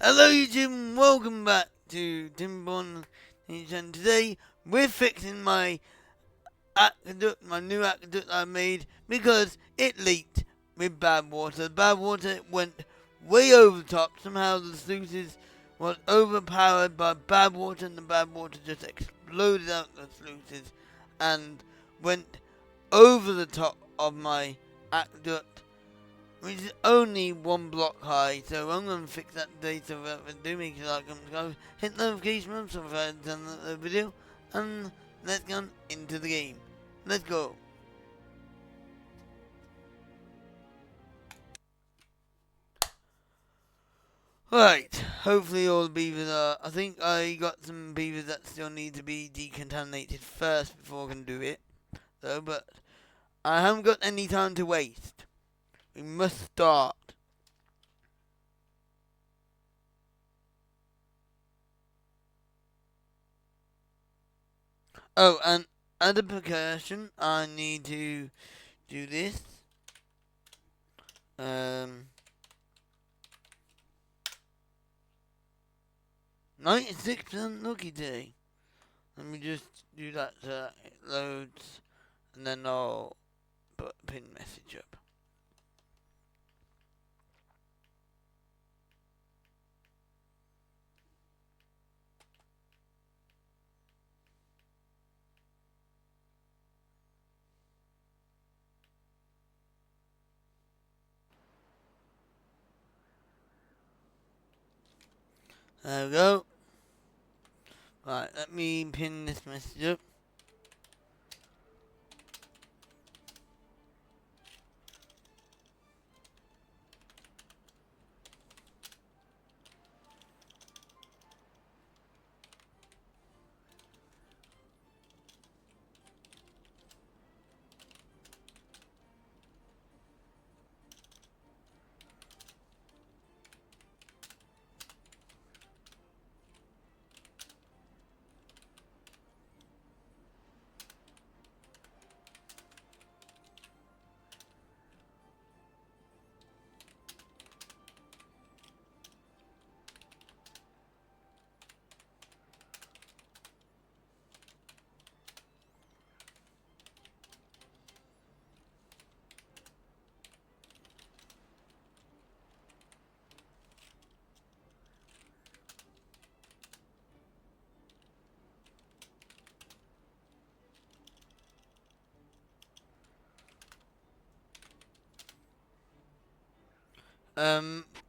Hello YouTube and welcome back to Timberborn, and today we're fixing my aqueduct, my new aqueduct I made because it leaked with bad water. The bad water went way over the top. Somehow the sluices was overpowered by bad water and the bad water just exploded out the sluices and went over the top of my aqueduct, which is only one block high, so I'm going to fix that today. So without further ado, make sure to like, comment, subscribe, hit the notification bell so if I done the video, and let's get into the game. Let's go. Right, hopefully all the beavers are, I think I got some beavers that still need to be decontaminated first before I can do it, though, but I haven't got any time to waste. We must start. Oh, and as a precaution, I need to do this. 96% lucky day. Let me just do that so it loads, and then I'll put a pin message up. There we go. Right, let me pin this message up.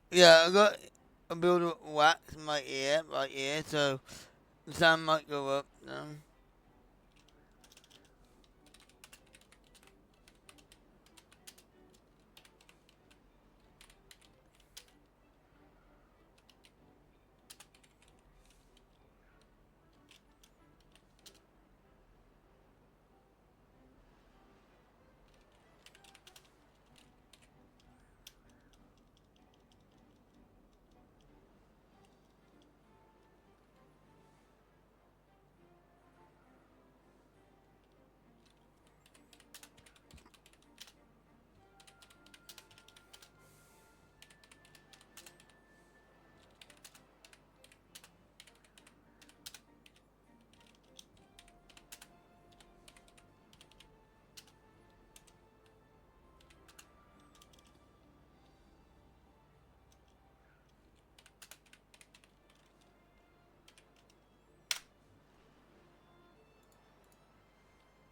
Yeah, I got a build of wax in my ear, right here, so the sound might go up.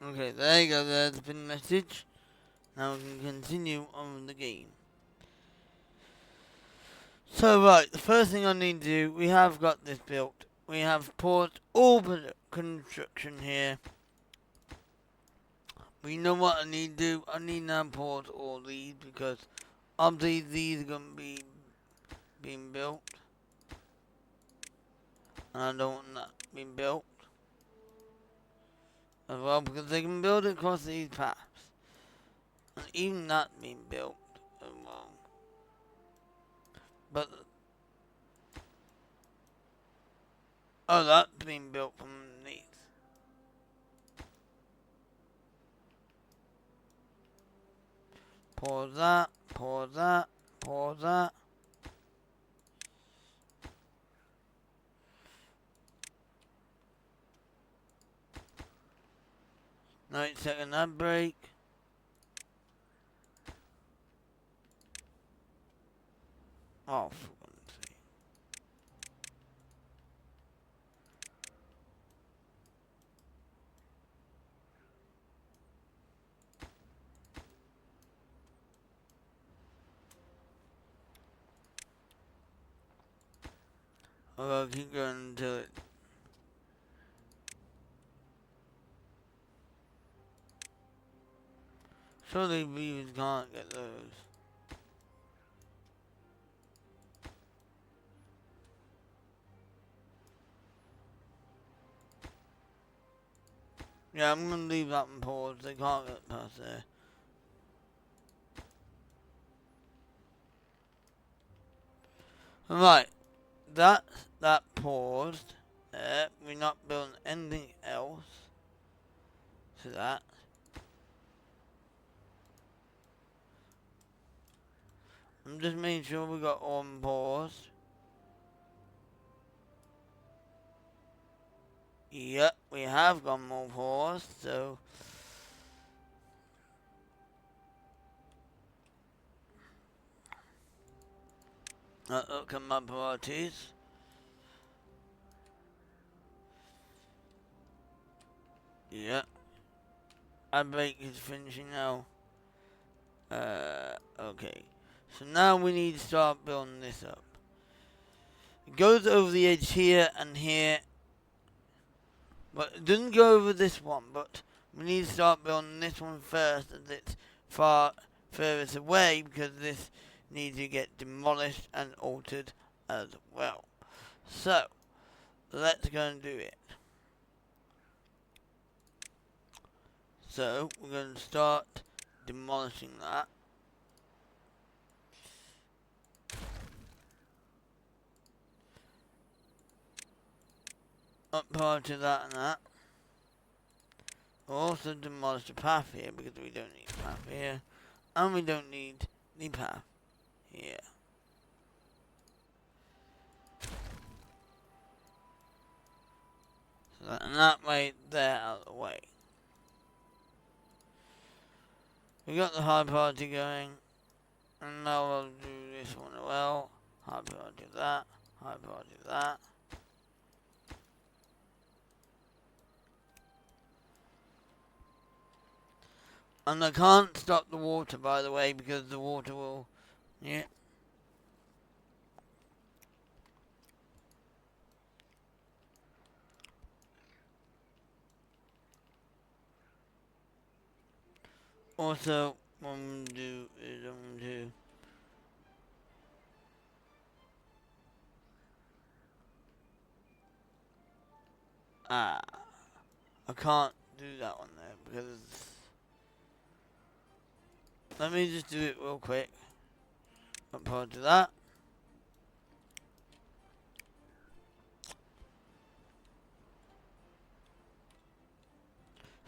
Okay, there you go, there's the pin message. Now we can continue on with the game. So right, the first thing I need to do, we have got this built. We have paused all construction here. But you know what I need to do? I need now pause all these because obviously these are going to be being built. And I don't want that being built as well because they can build it across these paths. And even that being built as well. But oh, that's being built from these. Pause that, pause that, pause that. 9-second ad break. Oh, for goodness sake. I'll keep going until it. Surely viewers can't get those. Yeah, I'm gonna leave that one paused. They can't get past there. Right, that's that paused. There, we're not building anything else to that. I'm just making sure we got on pause. Yep, we have got more pause, so look at my priorities. Yep. Ad break is finishing now. Okay. So now we need to start building this up. It goes over the edge here and here. But it doesn't go over this one, but we need to start building this one first as it's far furthest away because this needs to get demolished and altered as well. So, let's go and do it. So, we're going to start demolishing that. Up part to that and that. We'll also demolish the path here because we don't need the path here. And we don't need the path here. So that, and that way, they're out of the way. We got the high party going. And now we'll do this one as well. High party that. High party that. And I can't stop the water, by the way, because the water will... Yeah. Also, what I'm going to do is I'm going to... I can't do that one there, because... Let me just do it real quick. Up part to that.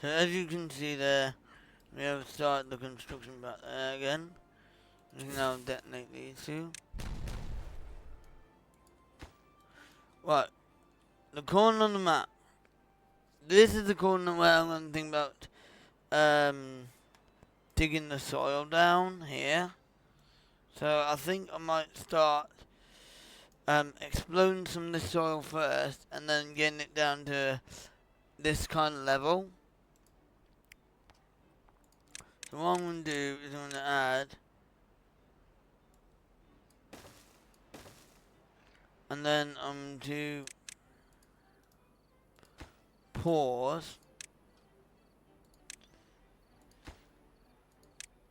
So as you can see there, we have started the construction back there again. We can now detonate these two. Right, the corner on the map. This is the corner where I'm going to think about digging the soil down here. So I think I might start exploding some of the soil first and then getting it down to this kind of level. So what I'm going to do is I'm going to add, and then I'm going to pause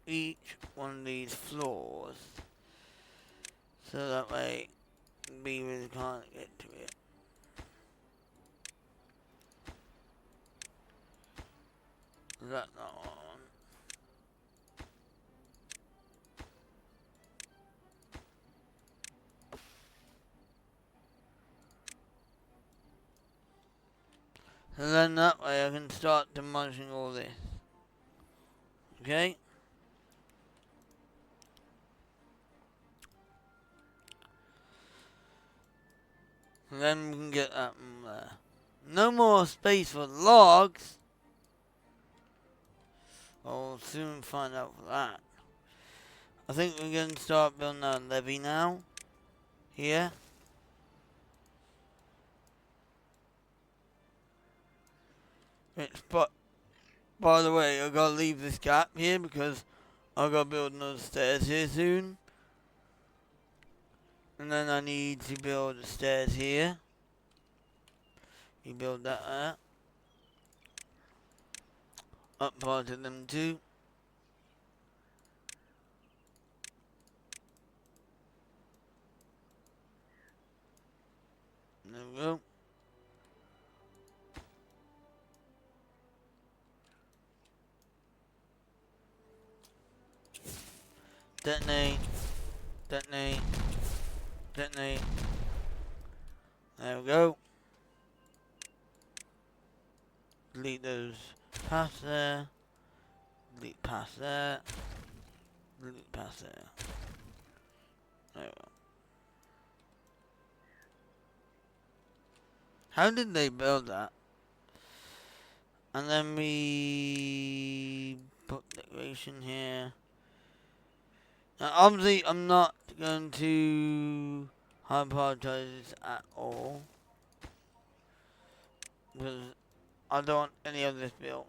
each one of these floors so that way beavers can't get to it. That's not what I want. So then that way I can start demolishing all this. Okay? And then we can get that from there. No more space for logs. we'll soon find out for that. I think we're going to start building our levee now. Here. But by the way, I gotta leave this gap here because I gotta build another stairs here soon. And then I need to build the stairs here. You build that there. Up part of them too. There we go. Detonate. Detonate. Detonate. There we go. Delete those paths there. Delete past there. Delete past there. There we go. How did they build that? And then we put decoration here. Now obviously I'm not going to hyperprioritize this at all. Because I don't want any of this built.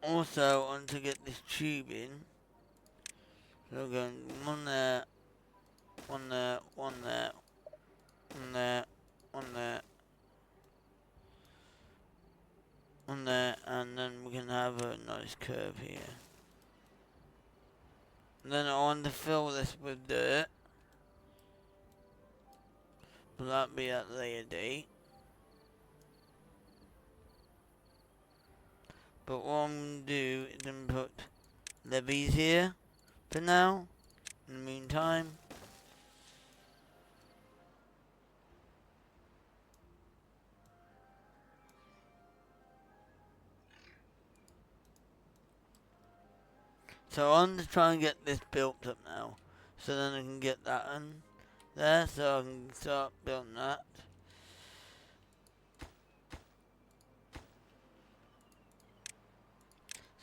Also I want to get this tube in. So we're going one there, one there, one there, one there, one there, one there, and then we can have a nice curve here. And then I want to fill this with dirt. Will that be at a later date? But what I'm going to do is then put levees here for now, in the meantime. So I want to try and get this built up now, so then I can get that in there, so I can start building that.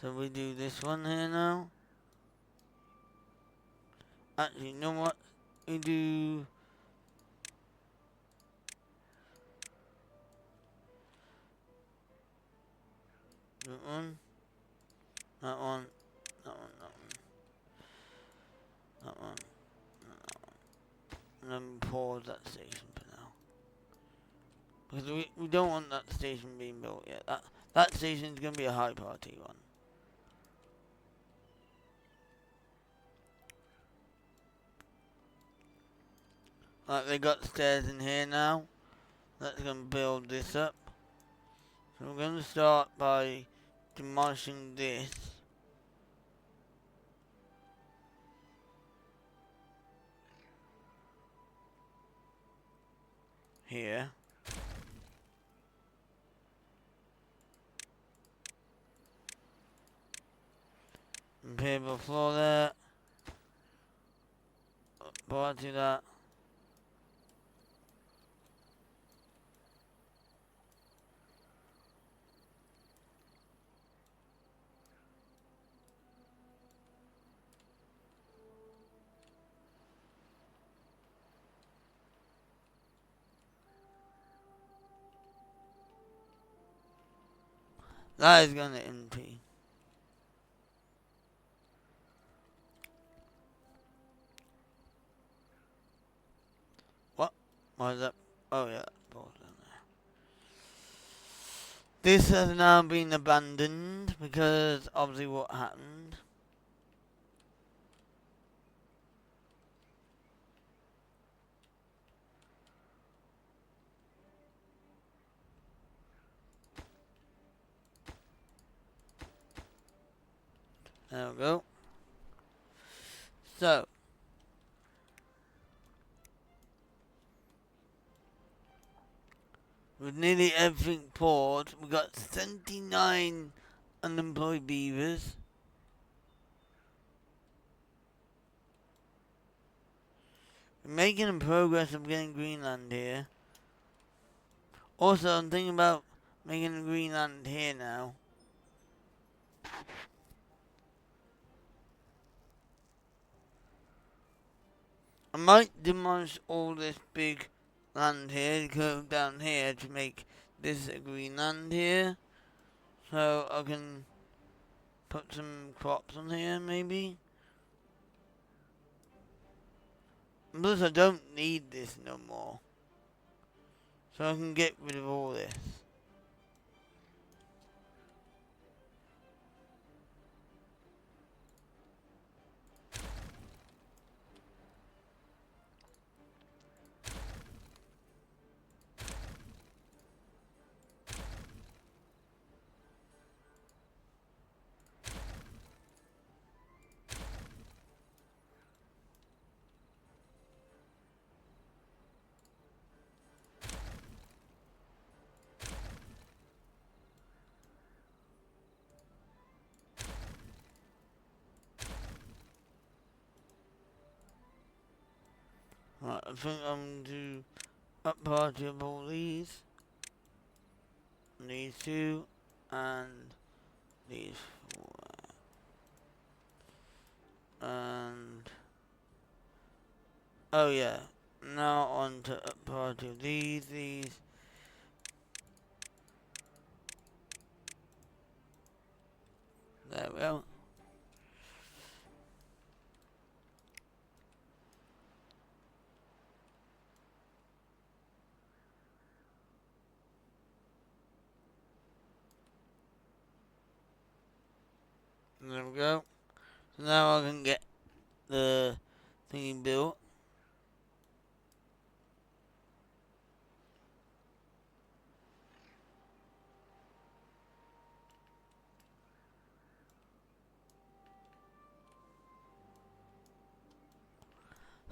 So we do this one here now. Actually, you know what? We do that one, that one, that one, that one, that one, that one. And then pause that station for now. Because we don't want that station being built yet. That station is going to be a high party one. Like they got stairs in here now. That's going to build this up. So we're going to start by demolishing this. Here. And pavable floor there. Bar to that. That is gonna empty. What? Why is that? Oh yeah, balls down there. This has now been abandoned because obviously what happened. There we go. So, with nearly everything poured, we got 79 unemployed beavers. We're making progress of getting Greenland here. Also, I'm thinking about making a green land here now. I might demolish all this big land here, go down here to make this a green land here. So I can put some crops on here maybe. Plus I don't need this no more. So I can get rid of all this. Right, I think I'm going to up party of all these two, and these four, and oh yeah, now on to up party of these, there we go. There we go. So now I can get the thingy built.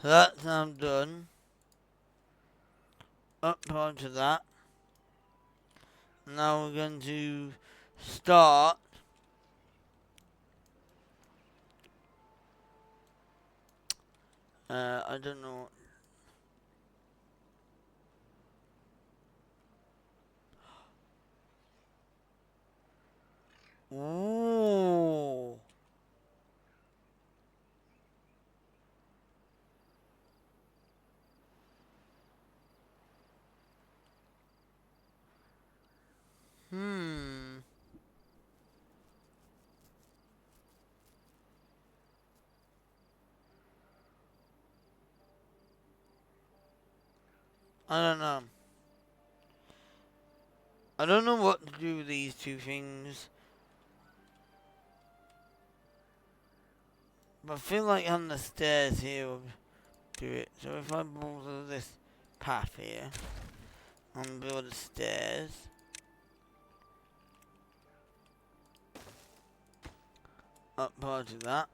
So that's now done. Up onto that. Now we're going to start I don't know. Ooh. I don't know. I don't know what to do with these two things. But I feel like on the stairs here will do it. So if I build this path here and build the stairs. Up part of that.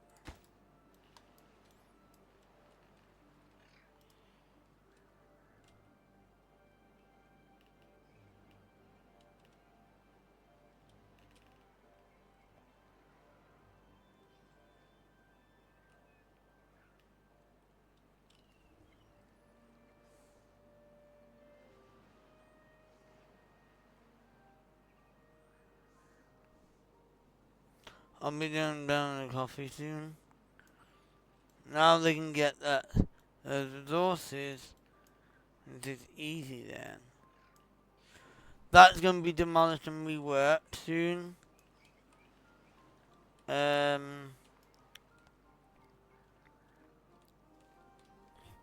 I'll be going down to coffee soon. Now they can get that resources. It is easy then. That's gonna be demolished and reworked soon.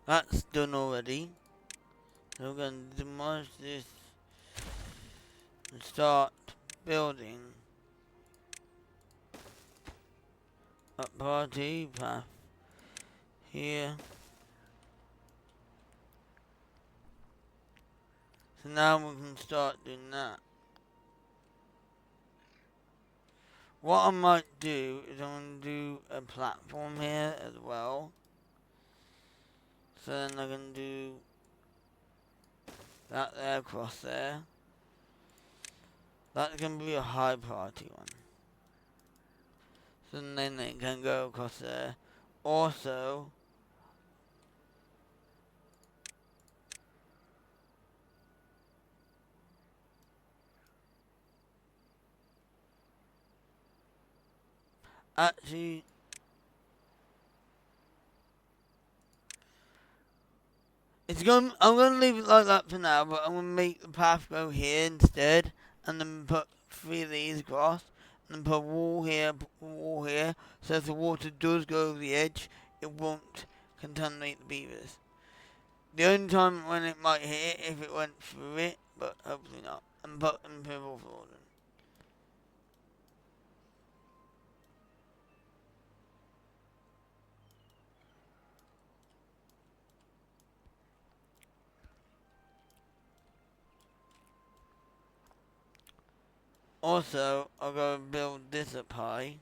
That's done already. So we're gonna demolish this and start building a party path here. So now we can start doing that. What I might do is I'm going to do a platform here as well. So then I can do that there across there. That's going to be a high party one. So then it can go across there. Also, Actually, I'm gonna leave it like that for now, but I'm gonna make the path go here instead, and then put 3 of these across, and then put a wall here, so if the water does go over the edge, it won't contaminate the beavers. The only time when it might hit it if it went through it, but hopefully not. And put imperial for them. Also, I'll go build this up high.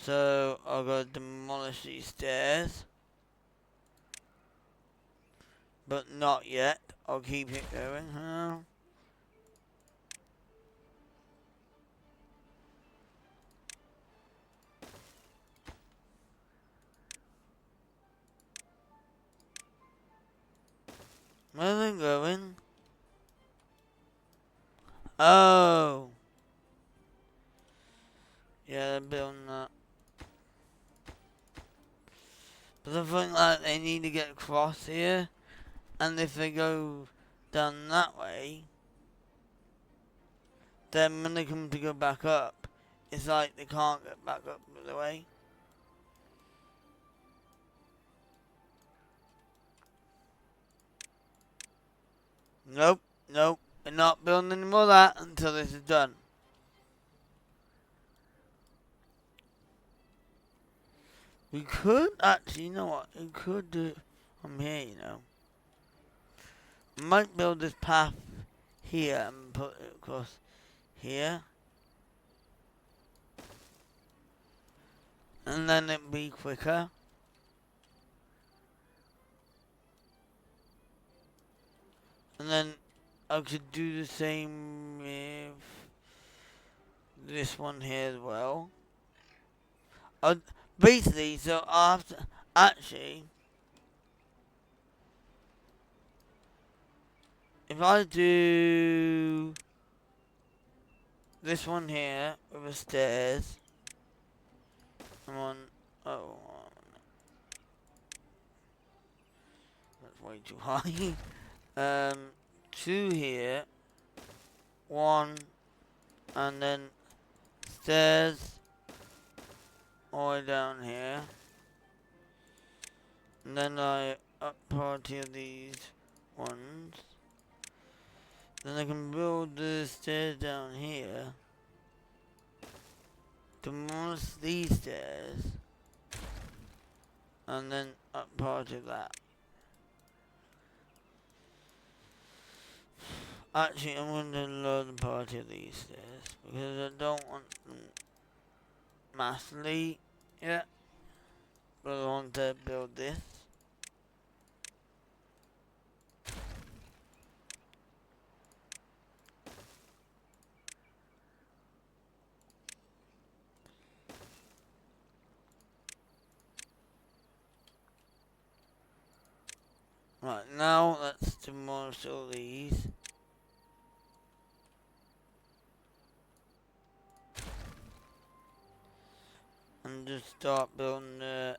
So I'll go demolish these stairs. But not yet. I'll keep it going. Where are they going? Oh. Yeah, they're building that. But I think like they need to get across here. And if they go down that way, then when they come to go back up, it's like they can't get back up the way. Nope, nope. We're not building any more of that until this is done. We could actually, you know what? We could do it from here, you know. We might build this path here and put it across here. And then it'll be quicker. And then I could do the same with this one here as well. Basically, so after, actually, if I do this one here with the stairs, I'm on, oh, that's way too high. 2 here, 1, and then stairs all the way down here. And then I up party of these ones. Then I can build the stairs down here. Demolish these stairs. And then up part of that. Actually, I'm going to lower the part of these stairs. Because I don't want them massively yet. But I want to build this. Right, now let's demolish all these. And just start building the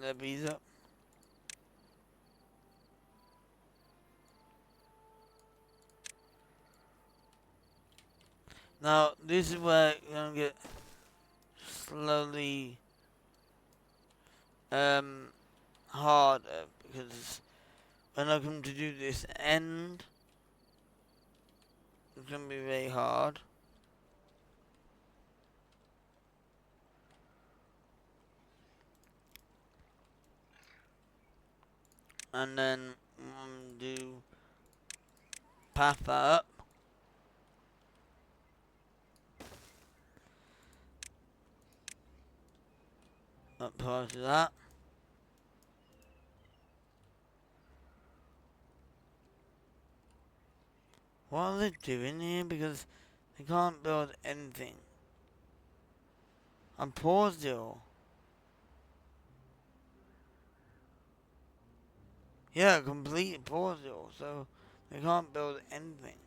levees up. Now, this is where it's gonna get slowly harder, because when I come to do this end, it's gonna be very hard. And then do path that up. Up part of that. What are they doing here? Because they can't build anything. I paused it all. Yeah, I completely paused it all, so they can't build anything.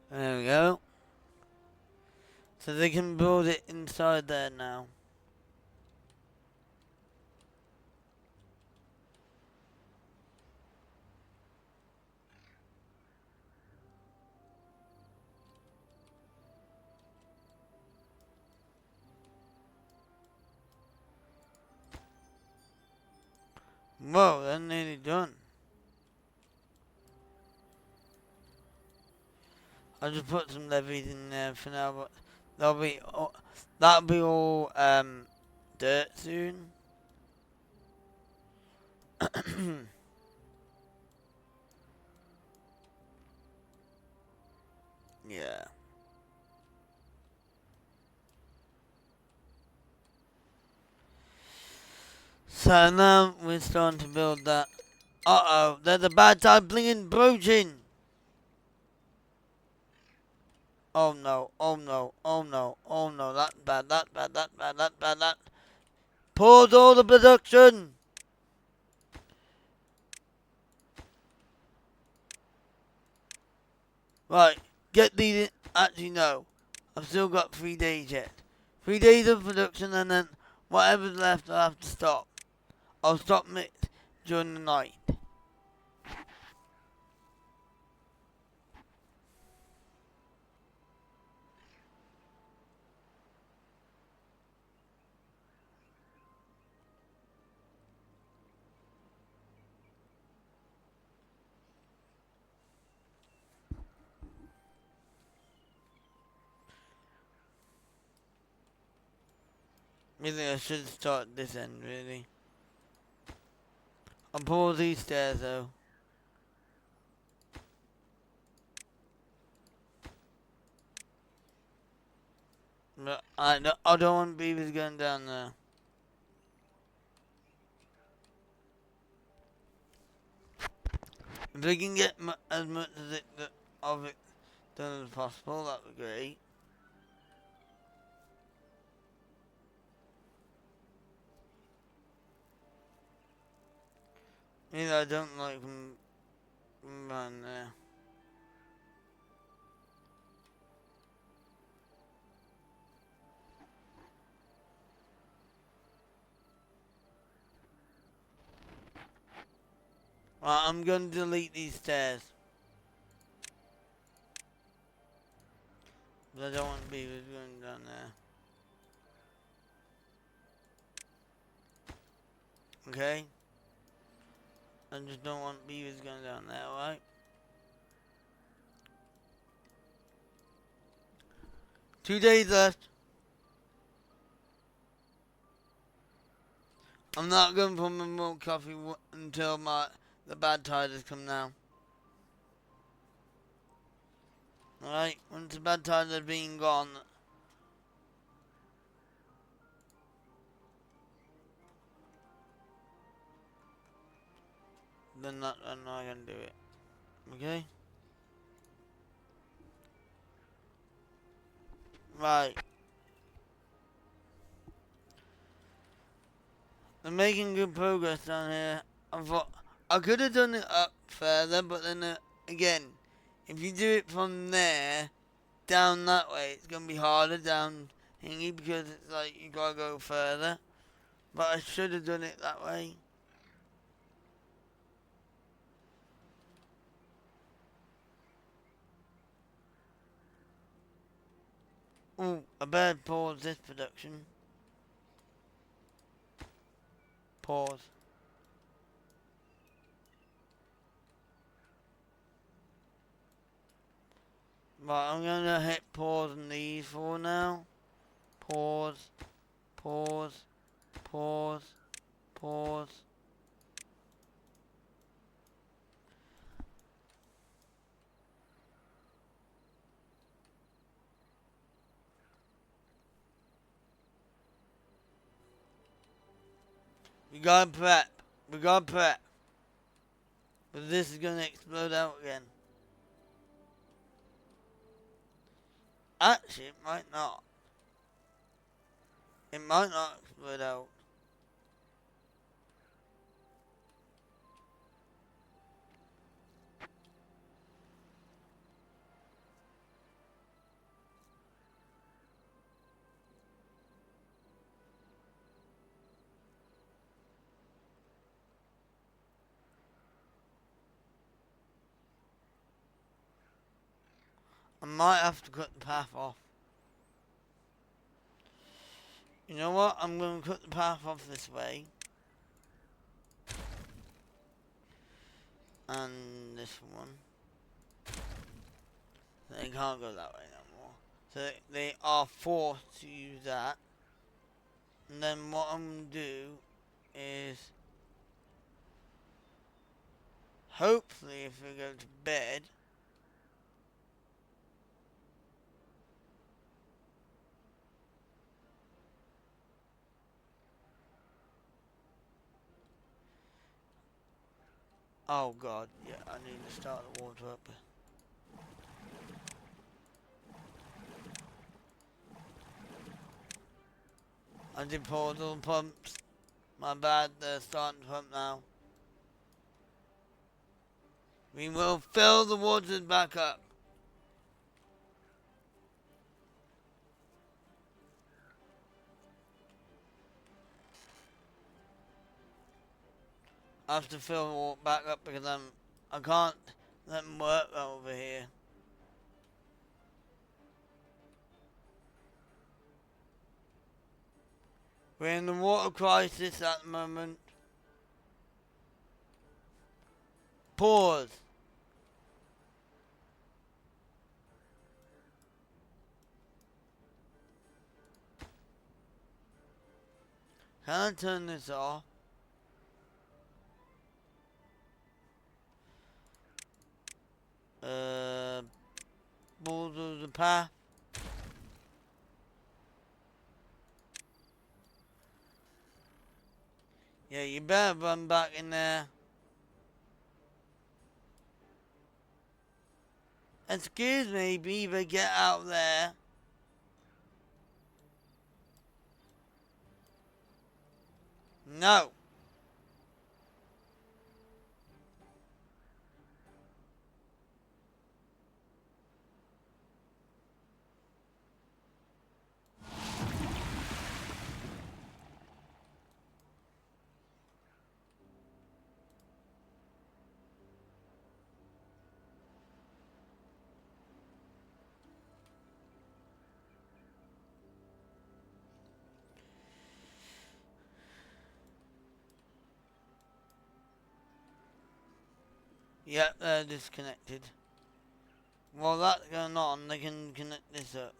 There we go. So they can build it inside there now. Whoa, they're nearly done. I'll just put some levies in there for now, but that'll be all dirt soon. Yeah. So now we're starting to build that. Uh-oh, there's a bad time blinging broaching. Oh no, oh no, oh no, oh no, that's bad, that's bad, that's bad, that's bad, that. Pause all the production! Right, get these in. Actually, no. I've still got 3 days yet. 3 days of production and then whatever's left I'll have to stop. I'll stop it during the night. Really, I should start this end, really. I'll pause these stairs, though. But I don't want beavers going down there. If we can get as much of it done as possible, that would be great. I don't like them around there. Right, I'm going to delete these stairs. But I don't want beavers going down there. Okay? I just don't want beavers going down there, alright? 2 days left. I'm not going for my milk coffee until the bad tiders come now. Alright, once the bad tiders have been gone, then I'm not going to do it. Okay? Right. I'm making good progress down here. I thought I could have done it up further, but then again, if you do it from there down that way, it's gonna be harder down hingy because it's like you gotta go further. But I should have done it that way. Ooh, I better pause this production. Pause. Right, I'm gonna hit pause on these for now. Pause, pause, pause, pause. We gotta prep. We gotta prep. But this is gonna explode out again. Actually, it might not. It might not explode out. I might have to cut the path off. You know what? I'm going to cut the path off this way. And this one. They can't go that way no more. So they are forced to use that. And then what I'm going to do is, hopefully if we go to bed, oh god, yeah, I need to start the water up. I did pause all the pumps. My bad, they're starting to pump now. We will fill the waters back up. I have to fill back up because I can't let them work over here. We're in the water crisis at the moment. Pause. Can I turn this off? Balls of the path. Yeah, you better run back in there. Excuse me, Beaver, get out there. No. Yep, they're disconnected. While that's going on, they can connect this up.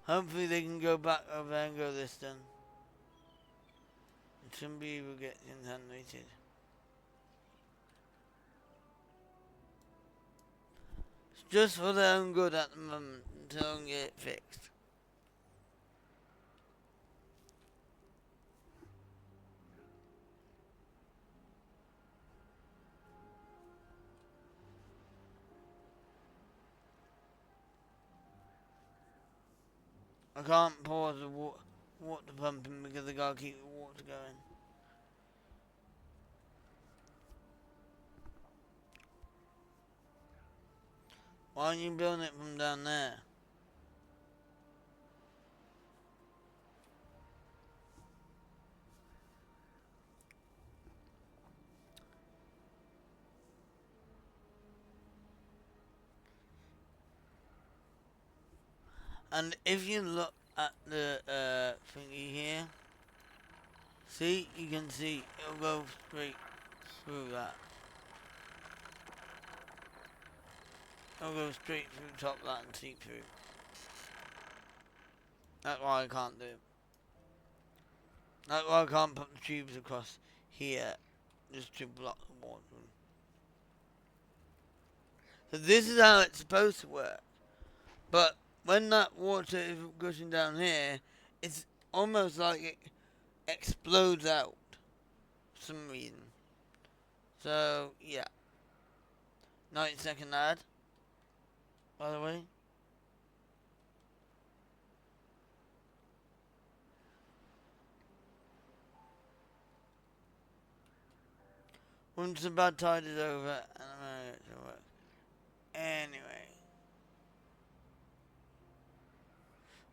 Hopefully they can go back over there and go this then. Somebody will get contaminated. It's just for their own good at the moment until I get it fixed. I can't pause the water pumping because I gotta keep the water going. Why aren't you building it from down there? And if you look at the thingy here, see, you can see it'll go straight through that. It'll go straight through the top of that and see through. That's why I can't do it. That's why I can't put the tubes across here, just to block the water. So this is how it's supposed to work. But when that water is gushing down here, it's almost like it explodes out for some reason. So, yeah. 90-second ad, by the way. Once the bad tide is over, and I'm going to get to work. Anyway,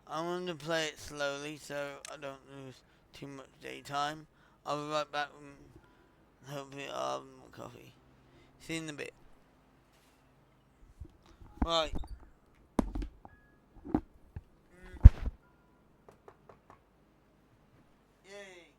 I'm going to play it slowly so I don't lose too much daytime. I'll be right back and hopefully I'll have more coffee. See you in a bit. Right. Yay.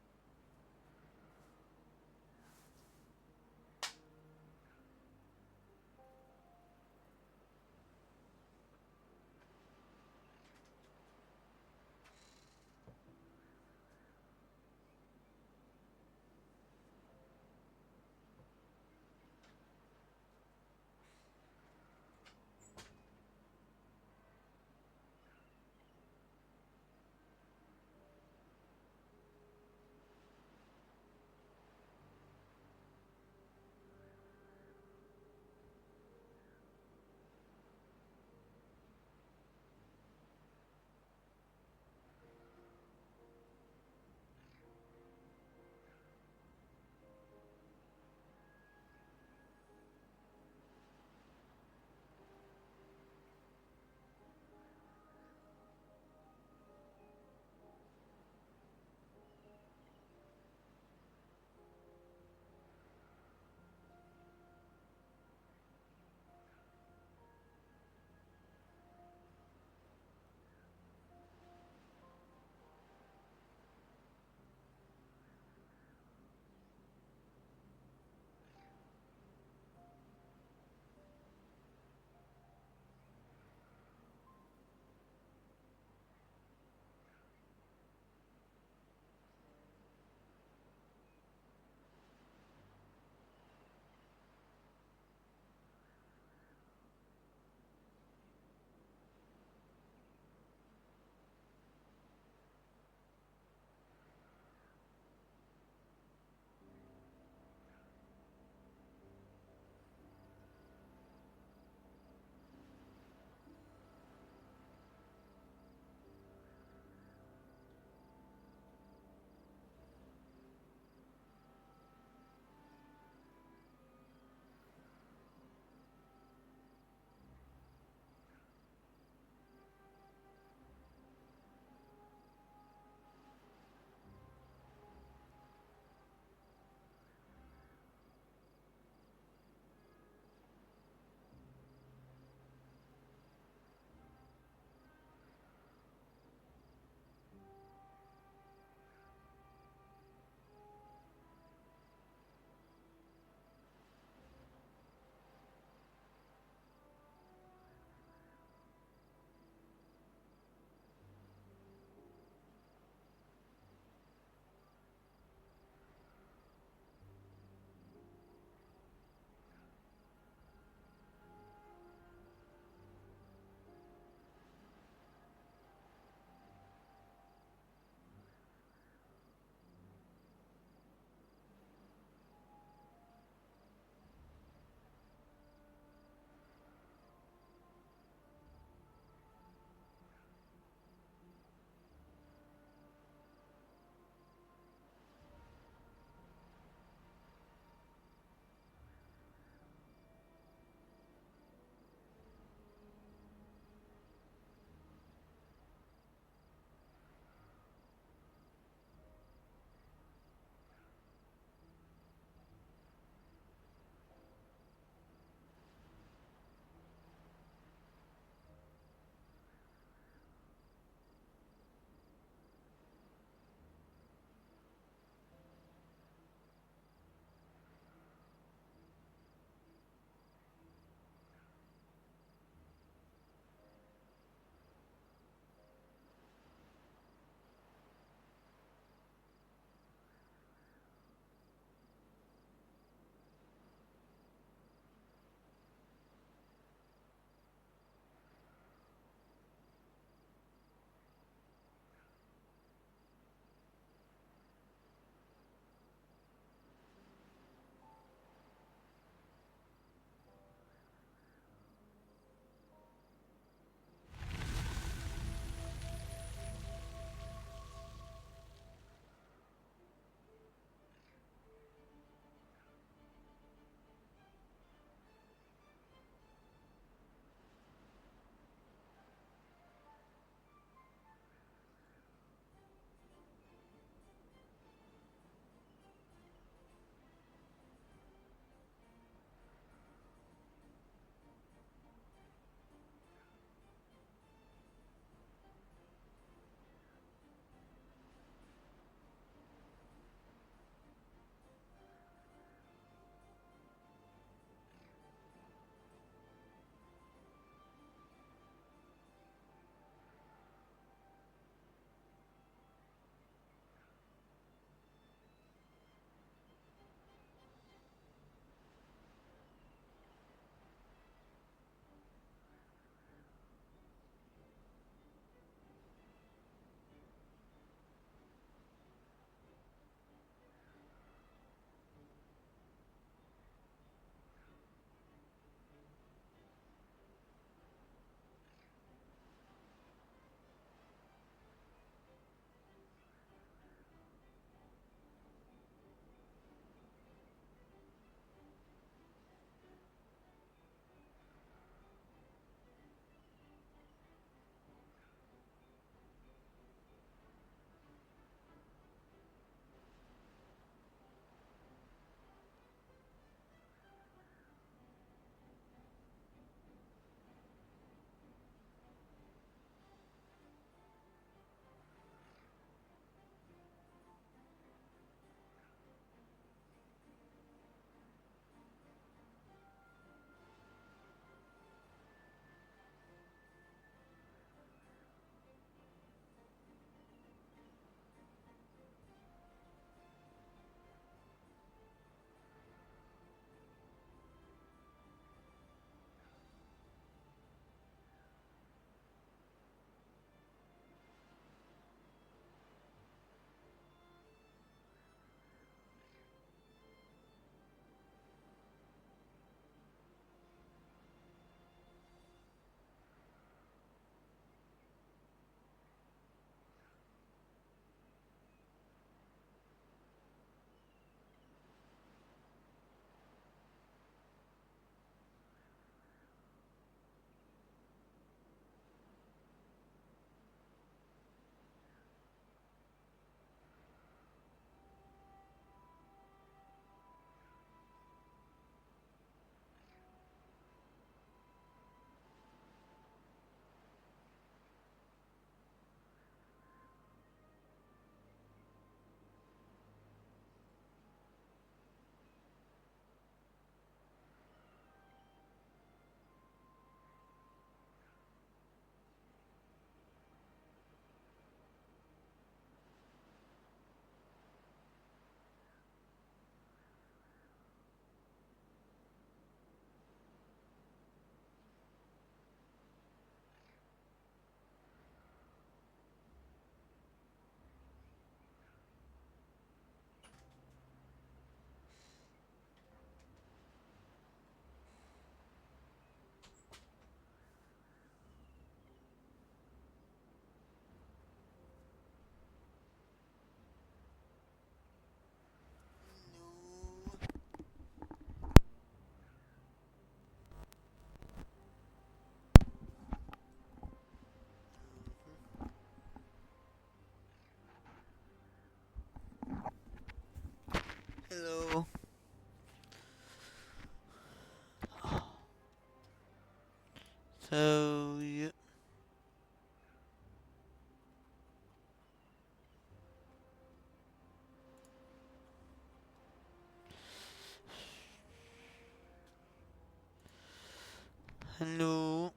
Hello.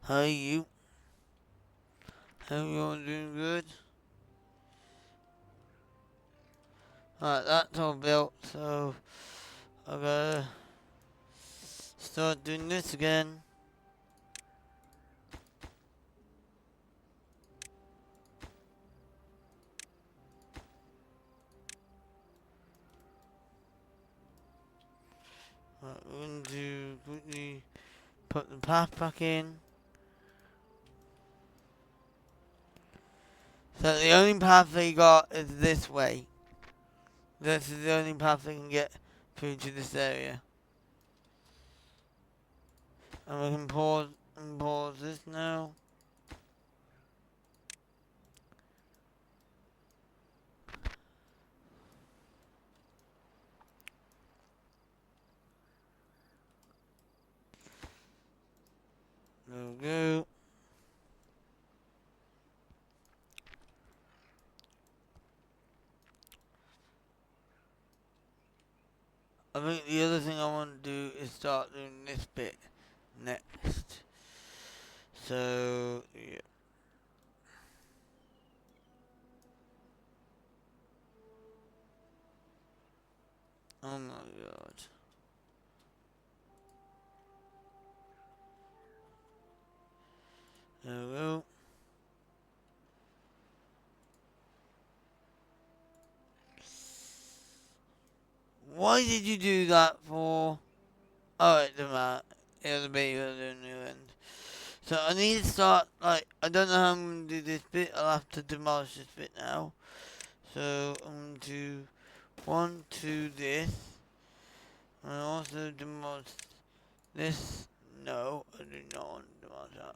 How are you? Hope you're all doing good. Alright, that's all built, so I'm gonna start doing this again. Right, we're going to quickly put the path back in. So the only path they got is this way. This is the only path they can get through to this area. And we can pause this now. There we go. I think the other thing I want to do is start doing this bit next. So, yeah. Oh my god. There we go. Why did you do that for? Oh, it doesn't matter. It'll be the new end. So I need to start, like, I don't know how I'm going to do this bit. I'll have to demolish this bit now. So I'm going to want to this. And also demolish this. No, I do not want to demolish that.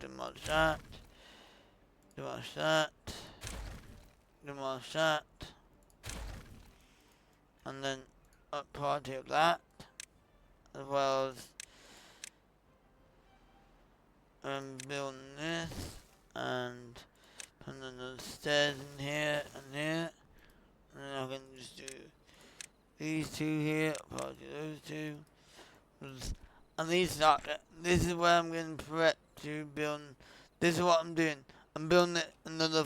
Demolish that. Demolish that. Demolish that. And then up party of that. As well as building this and putting another stairs in here and here, and then I can just do these two here, probably those two, and this is where I'm getting prep to build. This is what I'm doing. I'm building it another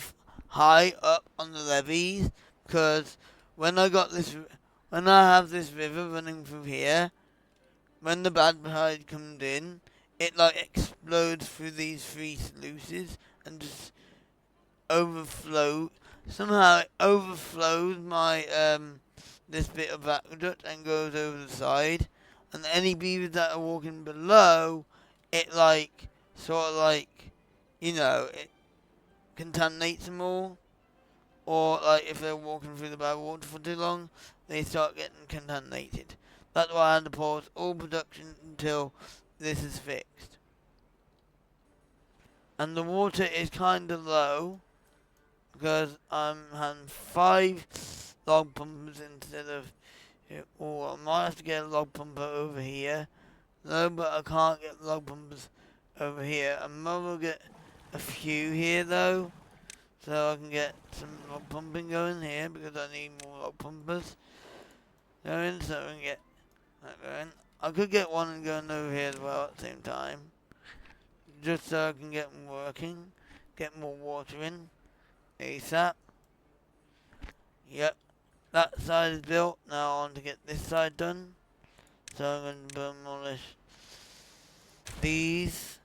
high up on the levees, because when I have this river running through here, when the bad tide comes in, it like explodes through these three sluices and just somehow it overflows my this bit of aqueduct and goes over the side, and any beavers that are walking below it, like sort of like, it contaminates them all, or like if they're walking through the bad water for too long, they start getting contaminated. That's why I had to pause all production until this is fixed. And the water is kind of low because I'm having 5 log pumpers instead of, or I might have to get a log pumper over here. No, but I can't get log pumpers over here. I might will get a few here though, so I can get some log pumping going here because I need more log pumpers going, so I can get that going. I could get one going over here as well at the same time, just so I can get them working, get more water in ASAP. Yep, that side is built. Now I want to get this side done, so I'm going to demolish these,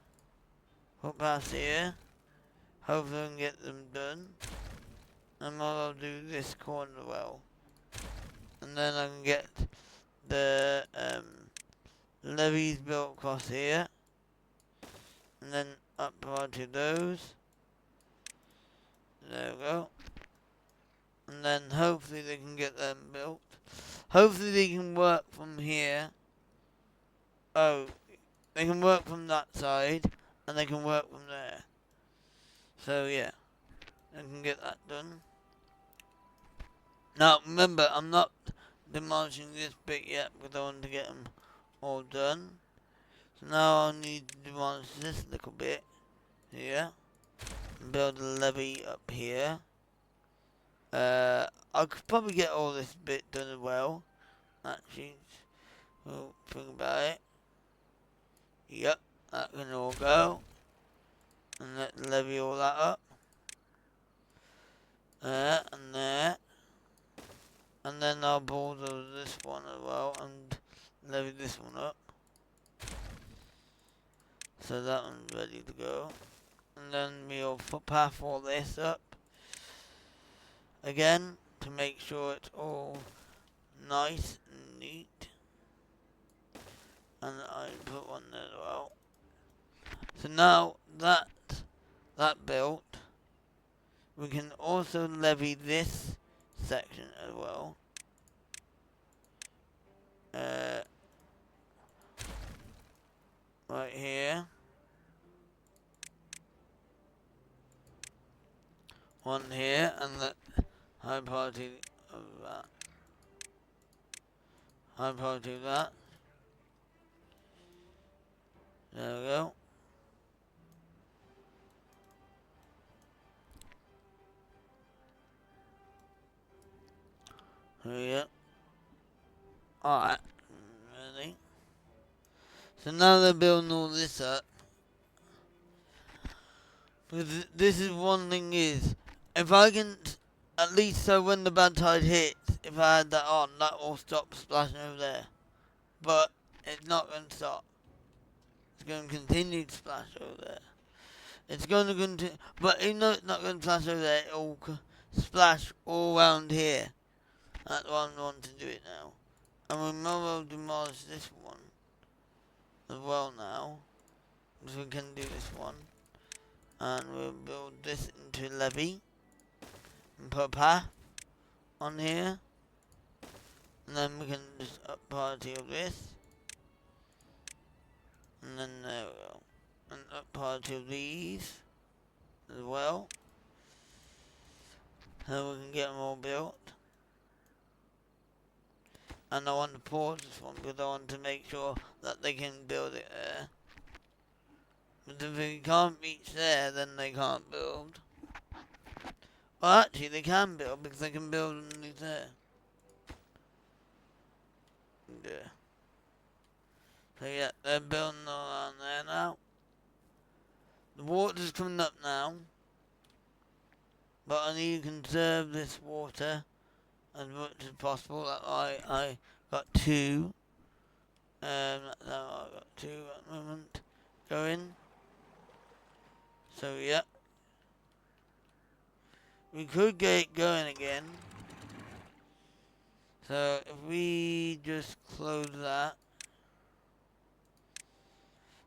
put past here, hopefully I can get them done, and I'll do this corner well, and then I can get the levees built across here, and then up onto those. There we go. And then hopefully they can get them built. Hopefully they can work from here. Oh, they can work from that side, and they can work from there. So yeah, I can get that done. Now remember, I'm not demolishing this bit yet because I want to get them all done. So now I need to demolish this little bit here. And build a levee up here. I could probably get all this bit done as well, actually, Oh, think about it. Yep, that can all go. And let's levy all that up. There and there. And then I'll bulldoze this one as well and levy this one up. So that one's ready to go. And then we'll path all this up again to make sure it's all nice and neat. And I put one there as well. So now that built, we can also levy this section as well. Right here. One here, and the high party of that. High party of that. There we go. Yeah. Alright. Ready? So now they're building all this up. Because this is one thing is, if I can, at least so when the bad tide hits, if I had that on, that will stop splashing over there. But it's not going to stop. It's going to continue to splash over there. It's going to continue, but even though it's not going to splash over there, it will splash all around here. That's why I want to do it now. And we might well demolish this one as well now. Because we can do this one. And we'll build this into levy. And put a path on here. And then we can just up party of this. And then there we go. And up party of these as well. So we can get them all built. And I want to pause this one because I want to make sure that they can build it there. But if they can't reach there, then they can't build. Well, actually, they can build because they can build underneath there. Yeah. So yeah, they're building all around there now. The water's coming up now. But I need to conserve this water as much as possible. That's why I got two. That's how I got two at the moment going. So yeah. We could get it going again. So if we just close that.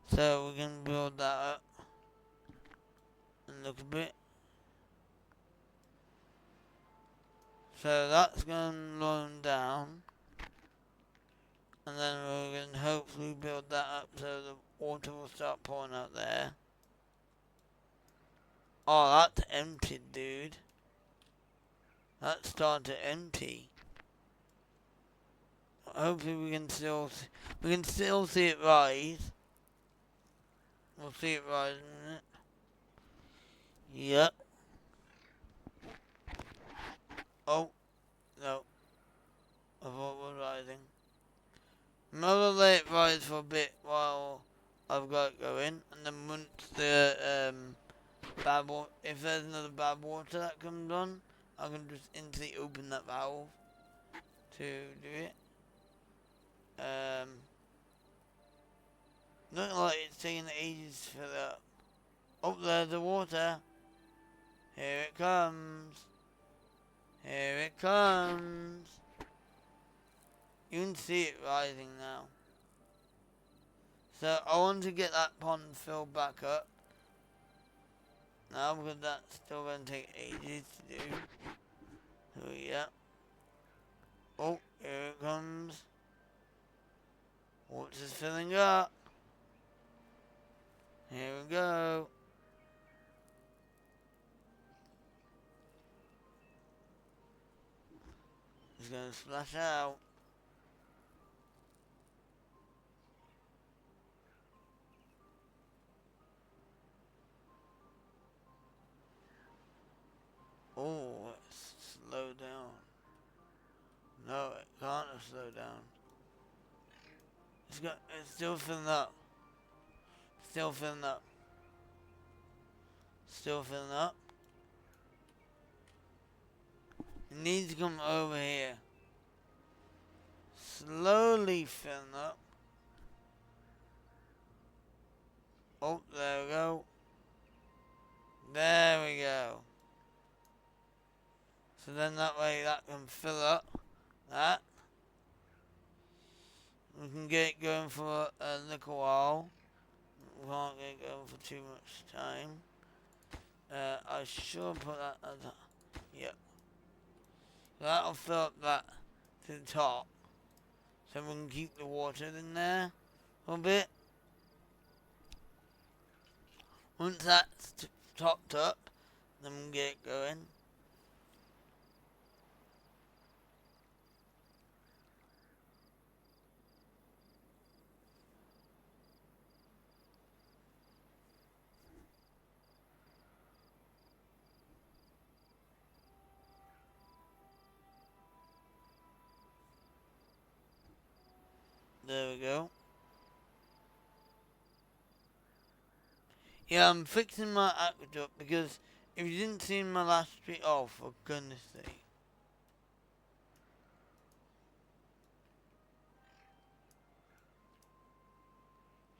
So we can build that up. And look a bit. So that's going to run down. And then we're going to hopefully build that up so the water will start pouring out there. Oh, that's empty, dude. That's starting to empty. Hopefully we can still see it rise. We'll see it rise in a minute. Yep. Oh, no. I thought it was rising. Maybe let it rise for a bit while I've got it going, and then once the bad water, if there's another bad water that comes on, I can just instantly open that valve to do it. Looking like it's taking ages to fill up. Oh, there's the water. Here it comes. Here it comes. You can see it rising now. So I want to get that pond filled back up. Now because that's still going to take ages to do. So yeah. Oh, here it comes. Water's filling up. Here we go. It's going to splash out. Oh, let's slow down. No, it can't slow down. it's still filling up. Still filling up. Still filling up. It needs to come over here. Slowly filling up. Oh, there we go. There we go. So then that way that can fill up that. We can get it going for a little while. We can't get it going for too much time. I should put that at the, yep. So that'll fill up that to the top. So we can keep the water in there a bit. Once that's topped up, then we'll get it going. There we go. Yeah, I'm fixing my aqueduct because if you didn't see my last street, oh, for goodness sake.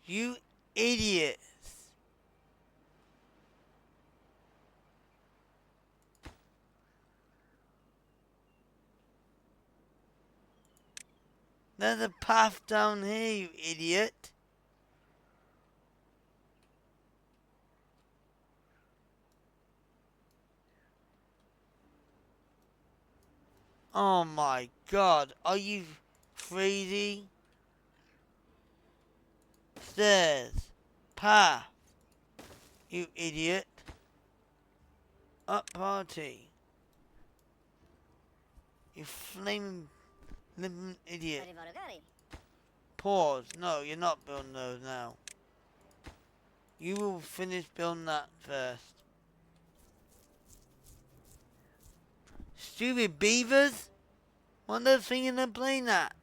You idiots. There's a path down here, you idiot. Oh my god, are you crazy? Stairs. Path. You idiot. Up party. You flaming living idiot. Pause. No, you're not building those now. You will finish building that first. Stupid beavers? What are they thinking they're playing at?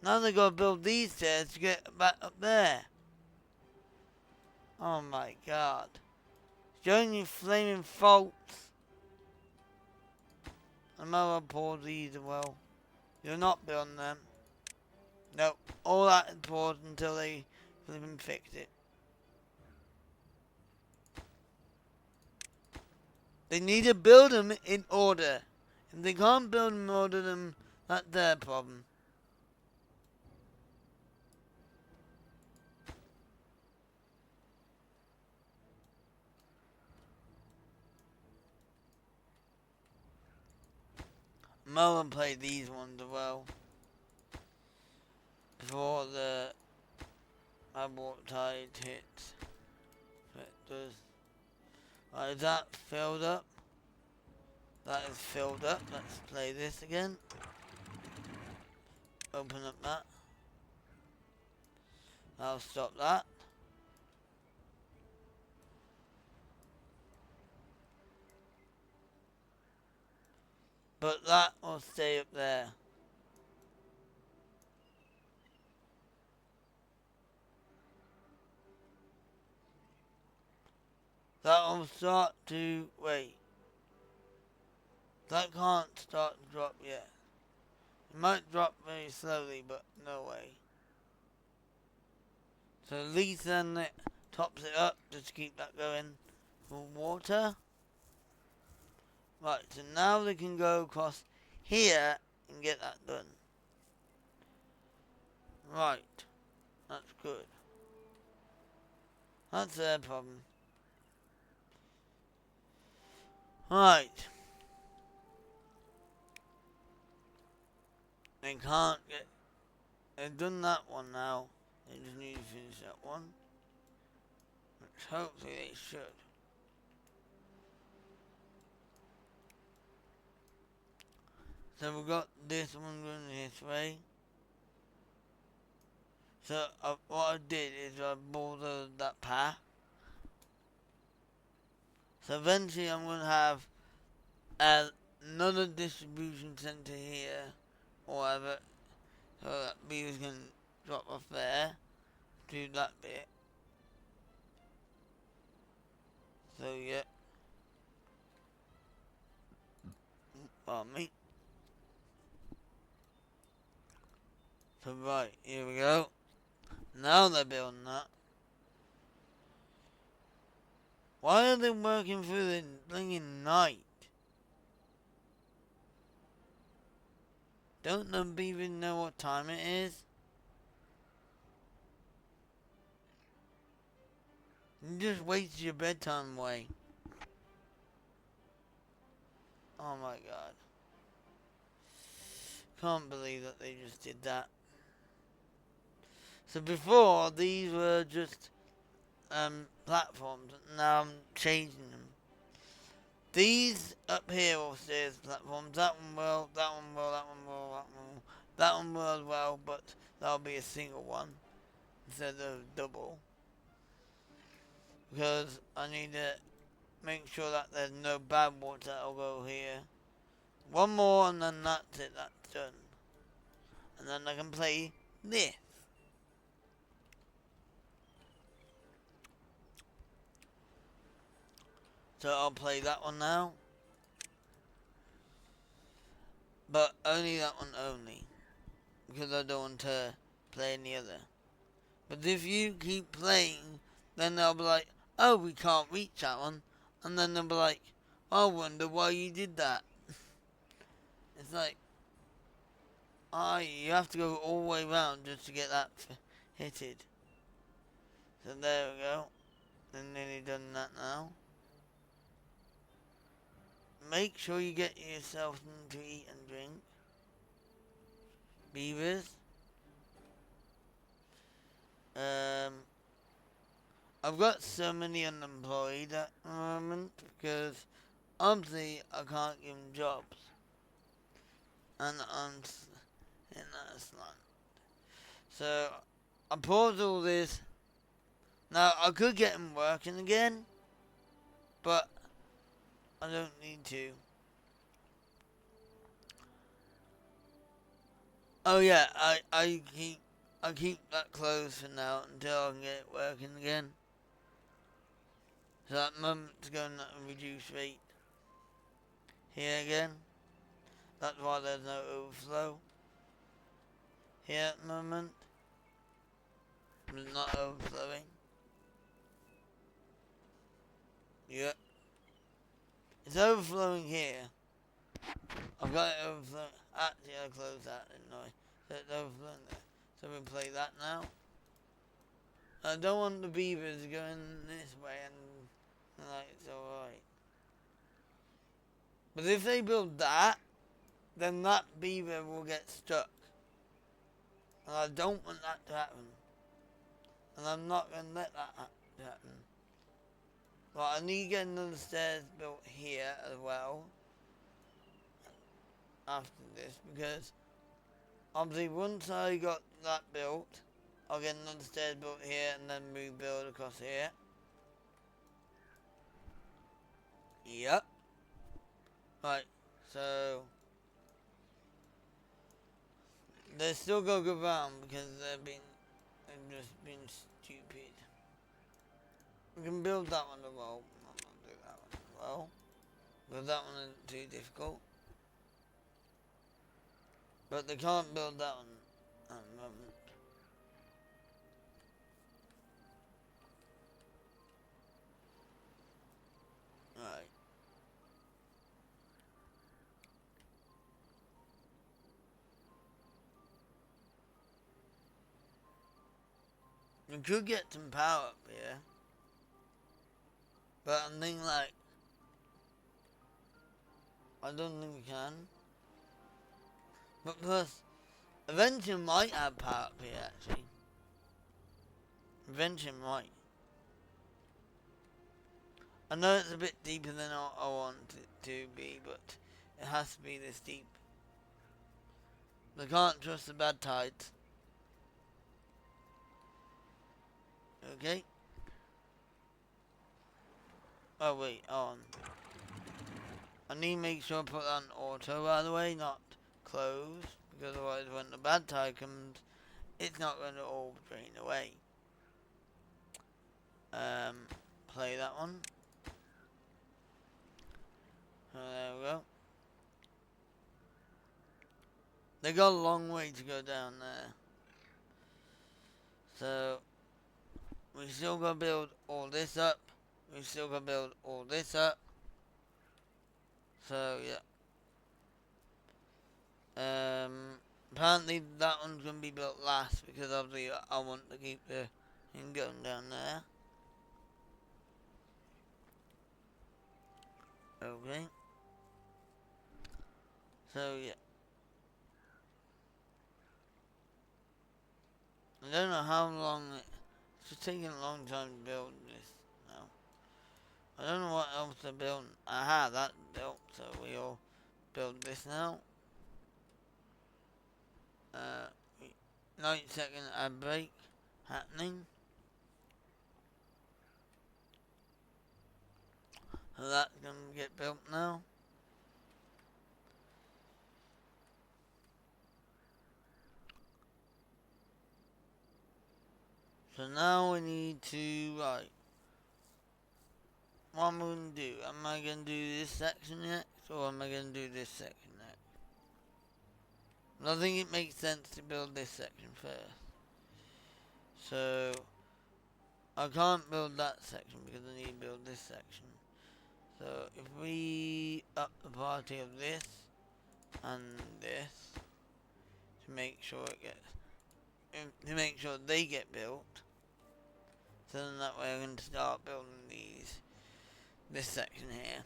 Now they gotta build these stairs to get back up there. Oh my god. Showing you flaming faults. I'm gonna pause these as well. You're not building them. Nope. All that is paused until they flipping fix it. They need to build them in order. If they can't build them in order, then that's their problem. I'm gonna play these ones as well. Before the water tide hits. So it does. Right, is that filled up? That is filled up. Let's play this again. Open up that. I'll stop that. But that will stay up there. That will start to, wait. That can't start to drop yet. It might drop very slowly, but no way. So at least then it tops it up just to keep that going for water. Right, so now they can go across here and get that done. Right, that's good. That's their problem. Right. They can't get... They've done that one now. They just need to finish that one. Which hopefully they should. So we've got this one going this way. So what I did is I bordered that path. So eventually I'm going to have another distribution center here. or whatever, so that beavers can drop off there, do that bit. So yeah, pardon me. So right, here we go. Now they're building that. Why are they working through the blinking night? Don't the beavers know what time it is? You just wasted your bedtime away. Oh my god. Can't believe that they just did that. So before, these were just platforms. Now I'm changing them. These up here are stairs platforms. That one will, that one will, that one will, that one will. That one will as well, but that'll be a single one instead of double. Because I need to make sure that there's no bad water that'll go here. One more and then that's it, that's done. And then I can play this. So I'll play that one now. But only that one only. Because I don't want to play any other. But if you keep playing, then they'll be like, oh, we can't reach that one. And then they'll be like, I wonder why you did that. It's like, you have to go all the way around just to get that hitted. So there we go. They've nearly done that now. Make sure you get yourself something to eat and drink. Beavers. I've got so many unemployed at the moment because obviously I can't give them jobs. And I'm in that slant. So I paused all this. Now I could get them working again, but I don't need to. Oh yeah, I keep that closed for now until I can get it working again. So at the moment it's going at a reduced rate. Here again. That's why there's no overflow. Here at the moment. It's not overflowing. Yep. It's overflowing here. I've got it overflowing. Actually, I closed that, didn't I? So it's overflowing there. So we play that now. I don't want the beavers going this way and like it's alright. But if they build that, then that beaver will get stuck. And I don't want that to happen. And I'm not going to let that happen. Right, I need to get another stairs built here as well. After this, because obviously once I got that built, I'll get another stairs built here and then rebuild across here. Yep. Right, so they still got to go around because they've just been stupid. We can build that one as well. I'm not do that one as well. Because that one isn't too difficult. But they can't build that one at the moment. Right. We could get some power up here. But I think like, I don't think we can. But plus, eventually might have power up here actually. Eventually might. I know it's a bit deeper than I want it to be, but it has to be this deep. They can't trust the bad tides. Okay. Oh wait, on. I need to make sure I put that on auto by the way, not closed. because otherwise when the bad tide comes, it's not going to all drain away. Play that one. So there we go. They got a long way to go down there. So we still got to build all this up. We still got to build all this up. So yeah. Apparently that one's going to be built last because obviously I want to keep the thing going down there. Okay. So yeah. I don't know how long it's just taking a long time to build this now. I don't know what else to build. Aha, that's built, so we'll build this now. 90-second ad break happening. So that's going to get built now. So now we need to, right, what am I going to do? Am I going to do this section next, or am I going to do this section next? I think it makes sense to build this section first. So, I can't build that section because I need to build this section. So, if we up the priority of this and this to make sure it gets, to make sure they get built, so then that way I can start building this section here.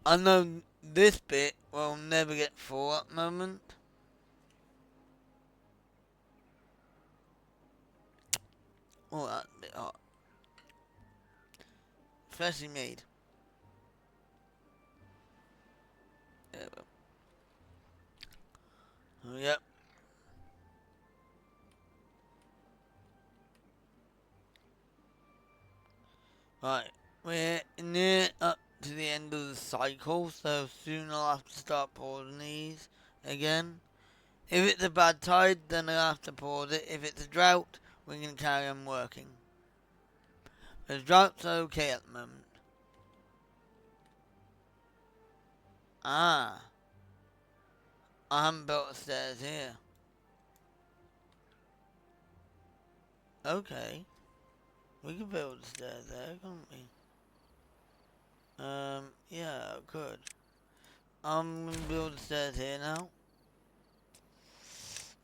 I know this bit will never get full at the moment. Oh, that's a bit hot. Freshly made. There we go. Yep. Right. We're near up to the end of the cycle, so soon I'll have to start pouring these again. If it's a bad tide, then I'll have to pause it. If it's a drought, we can carry on working. The drought's okay at the moment. Ah. I haven't built the stairs here. Okay. We could build the stairs there, couldn't we? Yeah, I could. I'm gonna build the stairs here now.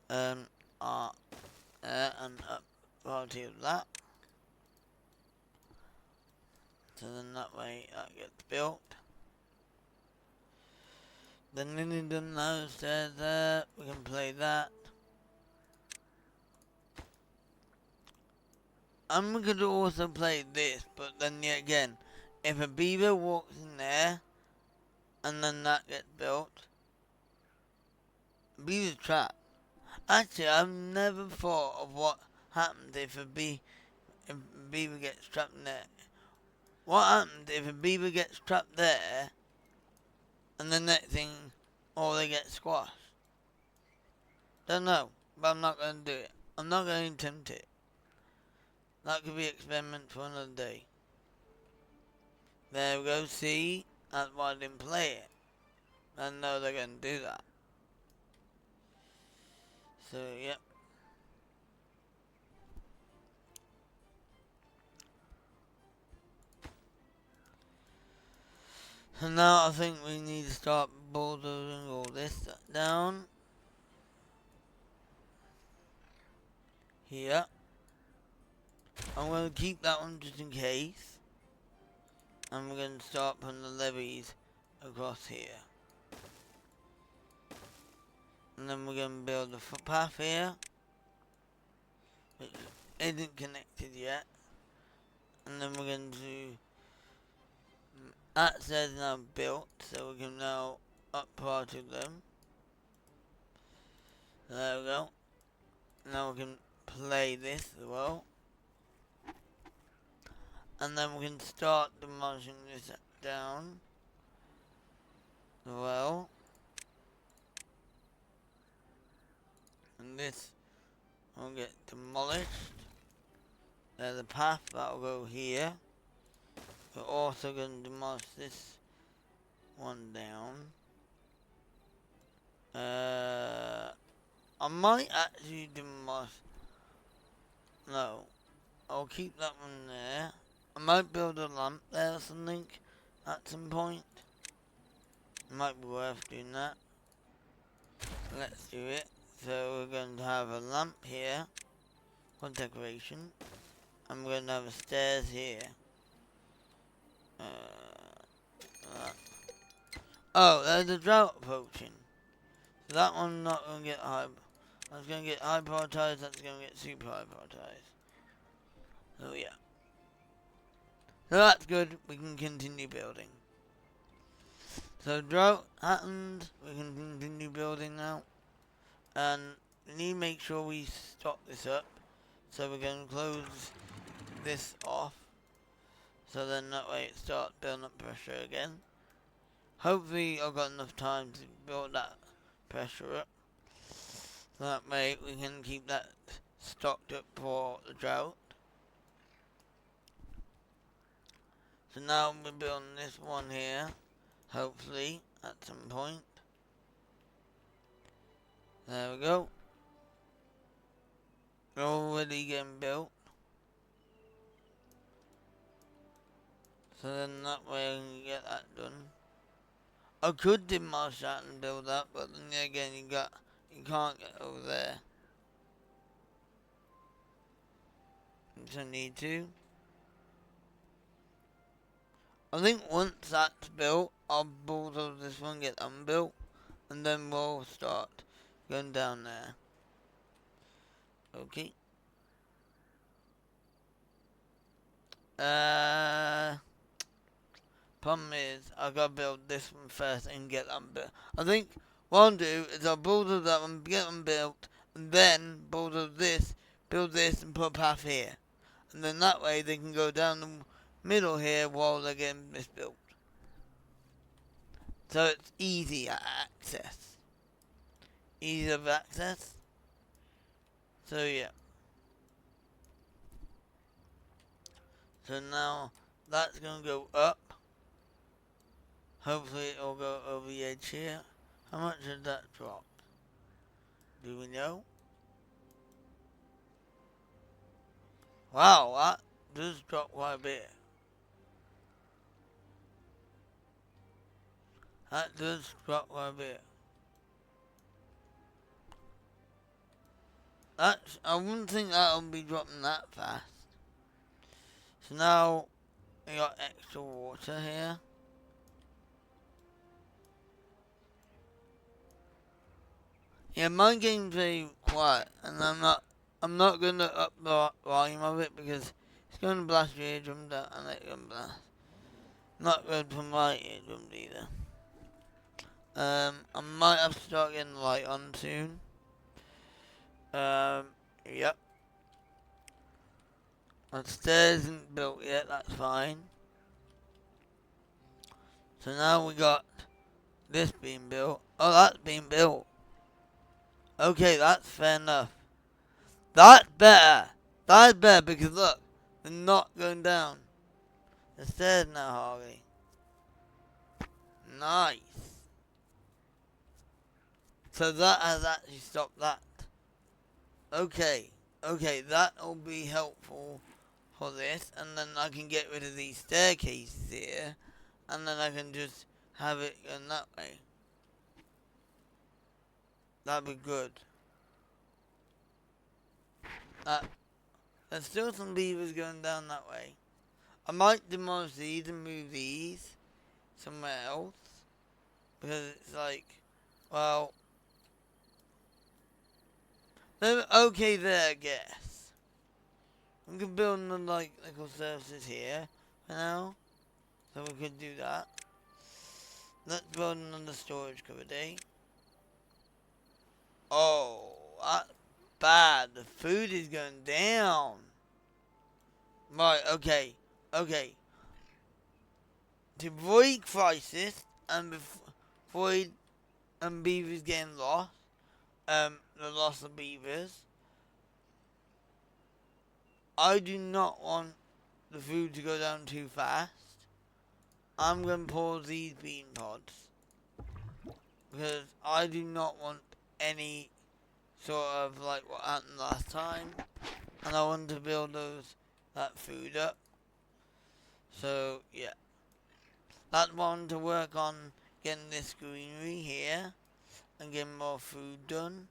And up party of that. So then that way that gets built. Then Lily done those stairs there, we can play that. And we could also play this, but then yet again, if a beaver walks in there, and then that gets built, beaver's trapped. Actually, I've never thought of what happens if a beaver gets trapped in there. What happens if a beaver gets trapped there, and the next thing, or they get squashed? Don't know, but I'm not going to do it. I'm not going to attempt it. That could be an experiment for another day. There we go, see? That's why I didn't play it. I know they're going to do that. So, yep. So now I think we need to start bulldozing all this down. Here. I'm going to keep that one just in case. And we're going to start putting the levees across here. And then we're going to build a footpath here, which isn't connected yet. And then we're going to, that says now built, so we can now up part of them. There we go. Now we can play this as well. And then we can start demolishing this down as well. And this will get demolished. There's a path that'll go here. We're also going to demolish this one down. I might actually demolish... No. I'll keep that one there. I might build a lamp there or something at some point. It might be worth doing that. Let's do it. So we're going to have a lamp here for decoration. And we're going to have a stairs here. Oh, there's a drought approaching. So that one's not going to get high. That's going to get high prioritized. That's going to get super high prioritized. So yeah. So that's good. We can continue building. So drought happened. We can continue building now. And we need to make sure we stop this up. So we're going to close this off. So then that way it starts building up pressure again. Hopefully I've got enough time to build that pressure up. So that way we can keep that stocked up for the drought. So now we're building this one here. Hopefully at some point. There we go. Already getting built. So then that way I can get that done. I could demolish that and build that, but then again you can't get over there. So I need to. I think once that's built, I'll bulldoze this one, get unbuilt, and then we'll start going down there. Okay. Problem is, I gotta build this one first and get unbuilt. I think what I'll do is I'll bulldoze that one, get them built, and then bulldoze this, build this, and put a path here. And then that way they can go down the middle here while they're getting this built. So it's easy access. Ease of access. So yeah. So now that's gonna go up. Hopefully it'll go over the edge here. How much did that drop? Do we know? Wow, that does drop quite a bit. That does drop quite a bit. I wouldn't think that'll be dropping that fast. So now we got extra water here. Yeah, my game's very quiet, and I'm not gonna up the volume of it because it's gonna blast your eardrums out and it's gonna blast. Not good for my eardrums either. I might have to start getting the light on soon. Yep. The stairs isn't built yet, that's fine. So now we got this being built. Oh, that's being built. Okay, that's fair enough. That's better. That's better because look, they're not going down. The stairs now, Harley. Nice. So that has actually stopped that. Okay, that'll be helpful for this, and then I can get rid of these staircases here, and then I can just have it going that way. That'd be good. There's still some beavers going down that way. I might demolish these and move these somewhere else, because it's like, well, they're okay there, I guess. We can build them like little services here for now, so we could do that. Let's build another storage cupboard, eh? Oh, that's bad. The food is going down. Right, okay. To avoid crisis and avoid beavers getting lost, the the loss of beavers. I do not want the food to go down too fast. I'm going to pause these bean pods because I do not want any sort of like what happened last time, and I want to build that food up. So yeah, that's one to work on, getting this greenery here and getting more food done.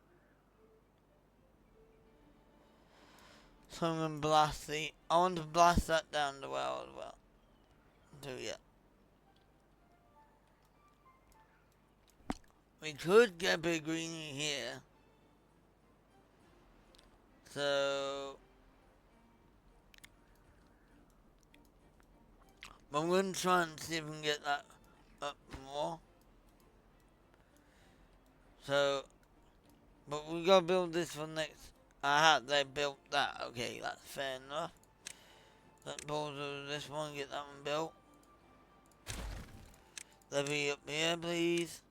So I'm gonna I want to blast that down the well as well. So yeah. We could get a bit of greenery here. So I'm gonna try and see if we can get that up more. So, but we gotta build this for next. Aha, they built that. Okay, that's fair enough. Let's pause this one, get that one built. Levy up here, please.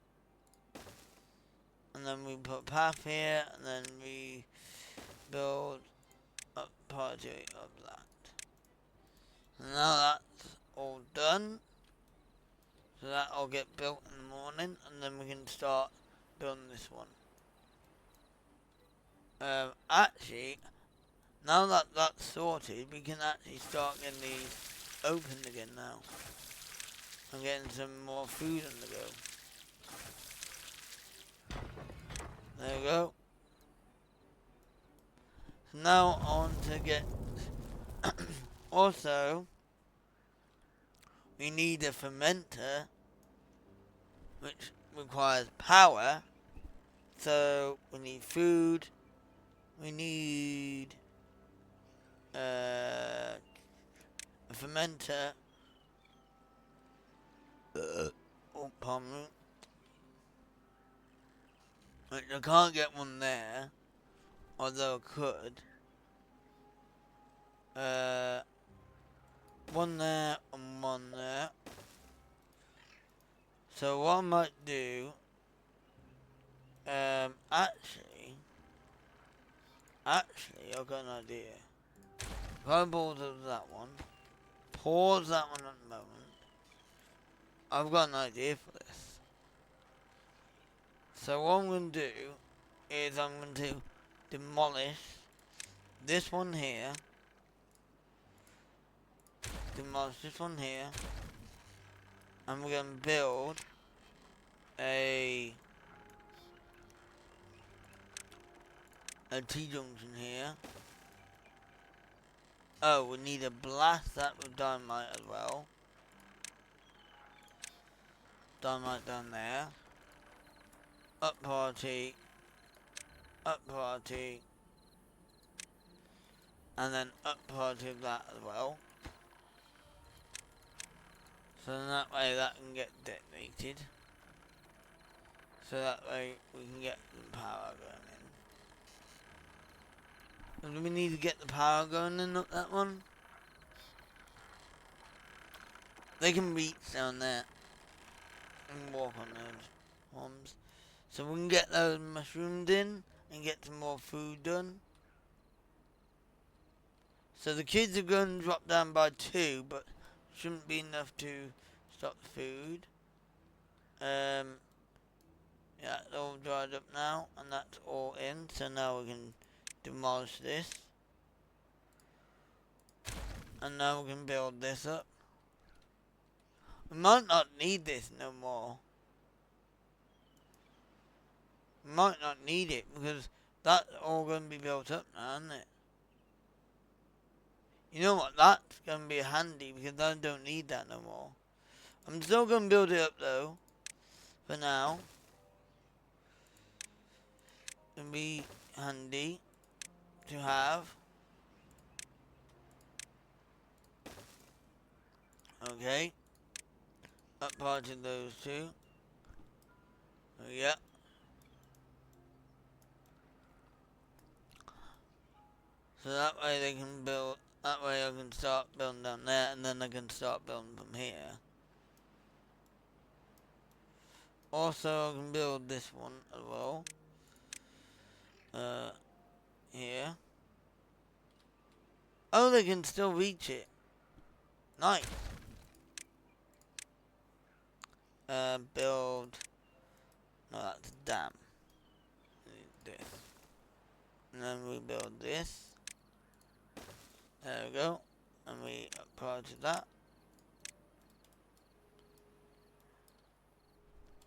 And then we put path here, and then we build up part of that. And now that's all done. So that'll get built in the morning, and then we can start building this one. Actually, now that that's sorted, we can actually start getting these open again now. I'm getting some more food on the go. There we go. So now on to get... Also, we need a fermenter, which requires power. So we need food. We need a fermenter. Oh, pardon me. Which I can't get one there, although I could. One there and one there. So what I might do, actually, I've got an idea. If I pause that one, pause that one at the moment, I've got an idea for this. So what I'm going to do is I'm going to demolish this one here, demolish this one here, and we're going to build a T-junction here. Oh, we need to blast that with dynamite as well. Dynamite down there. Up party. Up party. And then up party of that as well. So then that way that can get detonated. So that way we can get the power going in. And do we need to get the power going in up that one? They can reach down there and walk on those bombs. So we can get those mushrooms in and get some more food done. So the kids are going to drop down by 2, but shouldn't be enough to stop the food. Yeah, it's all dried up now, and that's all in. So now we can demolish this. And now we can build this up. We might not need this no more. We might not need it, because that's all going to be built up now, isn't it? You know what, that's going to be handy, because I don't need that no more. I'm still going to build it up though, for now. It'll be handy to have. Okay. Up part of those two. Oh, yeah. So that way they can build, that way I can start building down there, and then I can start building from here. Also I can build this one as well. Uh, here. Oh, they can still reach it. Nice. Build. No, that's a dam. This. And then we build this. There we go. And we apply to that.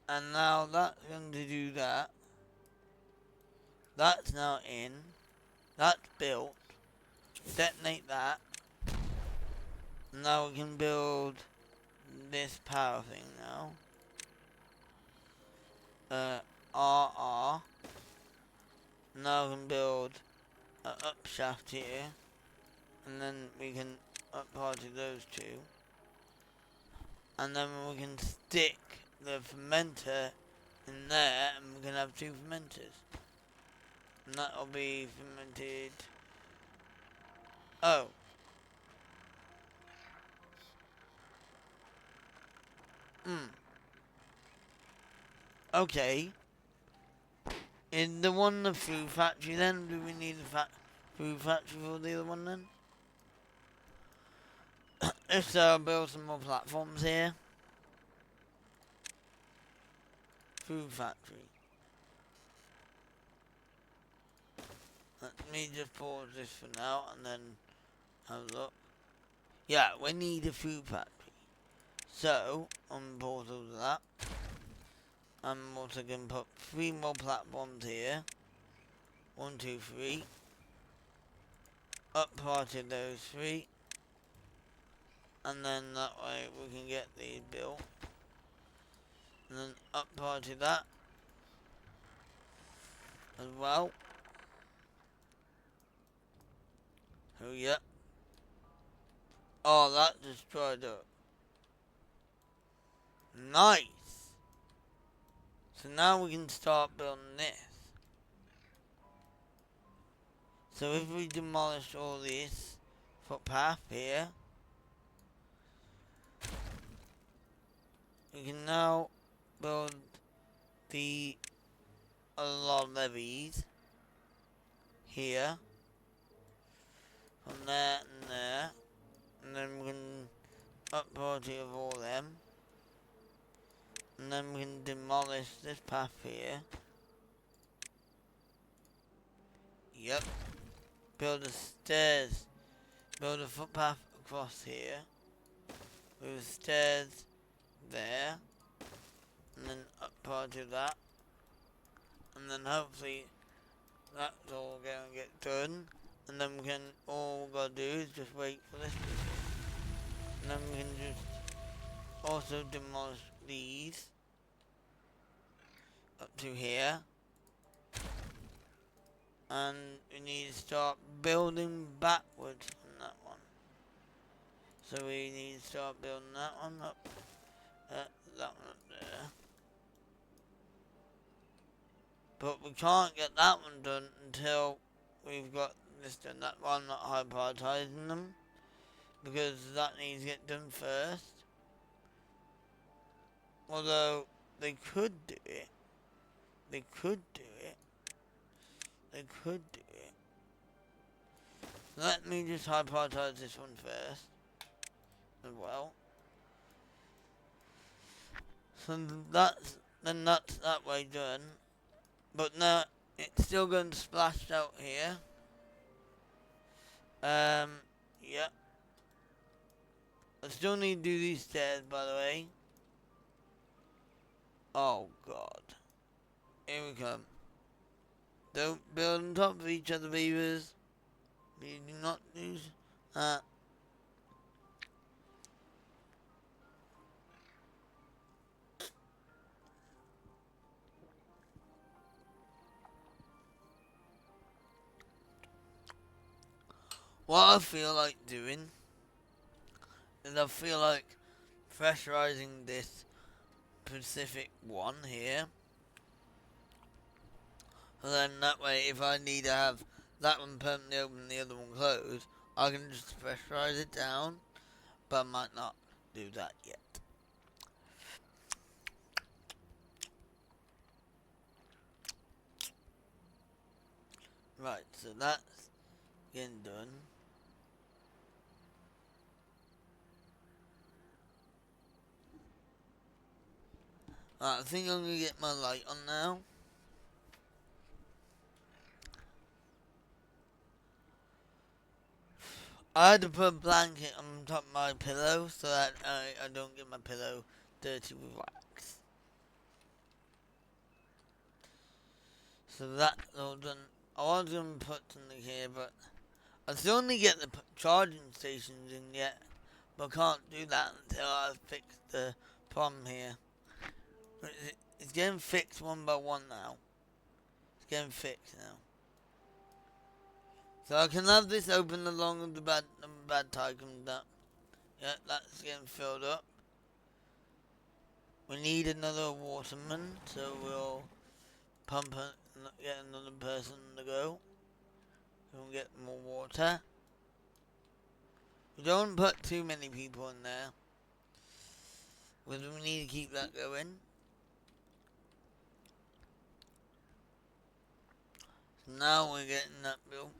And now that's going to do that. That's now in. That's built. Detonate that. Now we can build this power thing now. RR. Now we can build an up shaft here. And then we can up party those two. And then we can stick the fermenter in there and we can have two fermenters. And that'll be fermented. Oh. Okay. In the one, the food factory then? Do we need the food factory for the other one then? If so, I'll build some more platforms here. Food factory. Let me just pause this for now and then have a look. Yeah, we need a food factory. So, I'm pause all of that. I'm also going to put 3 more platforms here. 1, 2, 3. Up part of those 3. And then that way we can get these built. And then up part of that as well. Oh yeah. Oh, that destroyed it. Nice. So now we can start building this. So if we demolish all this footpath here, we can now build a lot of levees here, from there and there, and then we can up party of all them, and then we can demolish this path here. Yep. Build the stairs, build a footpath across here, with stairs there, and then up part of that, and then hopefully that's all gonna get done, and then we can, all we gotta do is just wait for this, and then we can just also demolish these up to here, and we need to start building backwards from that one. So we need to start building that one up, that one up there. But we can't get that one done until we've got this done. That's why I'm not high prioritizing them, because that needs to get done first. Although they could do it. They could do it. They could do it. Let me just high prioritize this one first as well. So that's that way done. But now it's still going to splash out here. Yeah. I still need to do these stairs, by the way. Oh god. Here we come. Don't build on top of each other, beavers. We do not do that. What I feel like doing is I feel like pressurizing this Pacific one here. And then that way, if I need to have that one permanently open and the other one closed, I can just pressurize it down. But I might not do that yet. Right, so that's getting done. Right, I think I'm gonna get my light on now. I had to put a blanket on top of my pillow so that I don't get my pillow dirty with wax. So that's all done. I was going to put something here, but I still only get the charging stations in yet. But I can't do that until I fix the problem here. It's getting fixed one by one now. It's getting fixed now. So I can have this open along with the bad tide comes up. Yeah, that's getting filled up. We need another waterman, so we'll get another person to go. We'll get more water. We don't put too many people in there, because we need to keep that going. So now we're getting that built.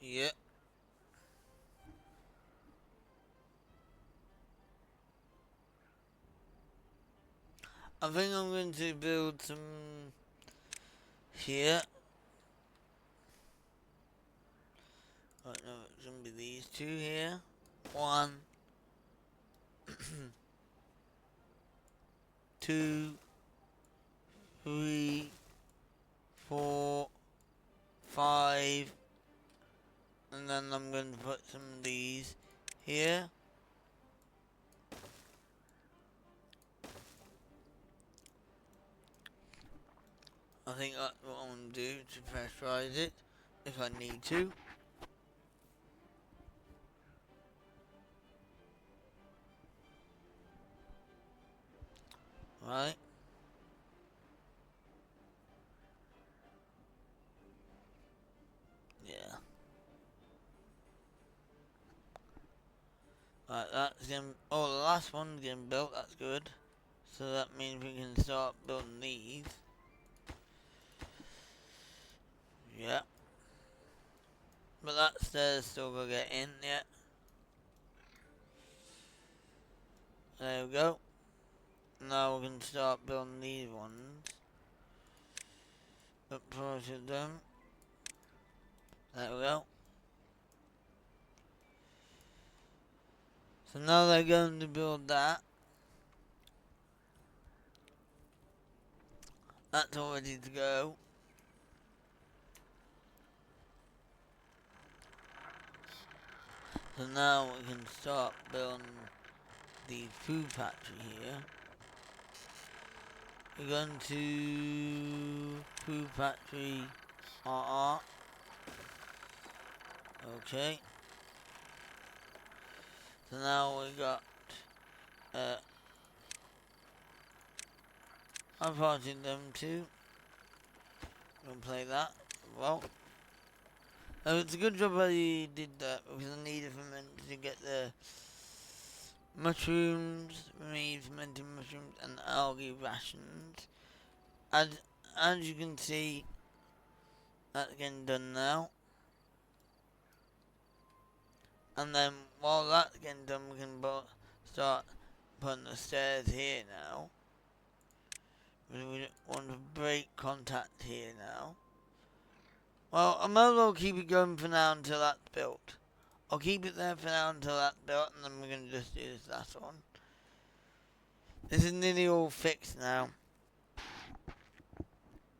Yeah. I think I'm going to build some here. Right, no, it's going to be these two here. 1, 2, 3, 4, 5, and then I'm going to put some of these here. I think that's what I'm going to do to pressurize it, if I need to. Right. Yeah. Right, that's getting... Oh, the last one's getting built, that's good. So that means we can start building these. Yeah. But that stairs still gotta get in yet. There we go. Now we can start building these ones. Approach them. There we go. So now they're going to build that. That's all ready to go. So now we can start building the food factory here. We're going to food factory RR. Okay. So now we got I parted them too. We'll play that. Well, it's a good job I did that because I needed to get the mushrooms. We need fermented mushrooms and algae rations. As you can see, that's getting done now. And then while that's getting done, we can start putting the stairs here now. We want to break contact here now. Well, I might as well keep it going for now until that's built. I'll keep it there for now until that's built, and then we're going to just do this last one. This is nearly all fixed now.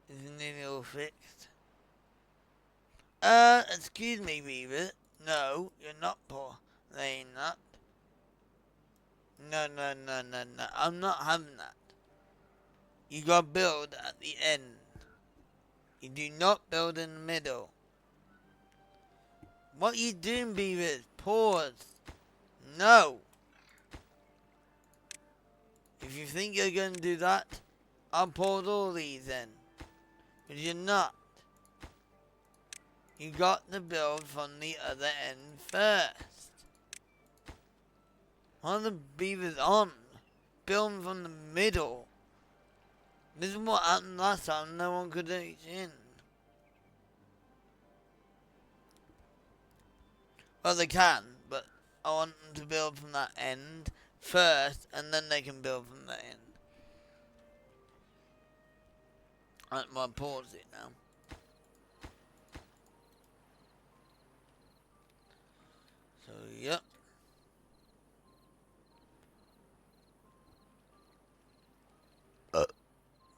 This is nearly all fixed. Excuse me, Beaver. No, you're not playing that. No. I'm not having that. You gotta build at the end. You do not build in the middle. What you doing, Beaver? Pause. No. If you think you're gonna do that, I'll pause all these then. But you're not. You got to build from the other end first. While the beaver's on, build from the middle. This is what happened last time, no one could reach in. Well, they can, but I want them to build from that end first, and then they can build from the end. Right, well, pause it now. So, yep.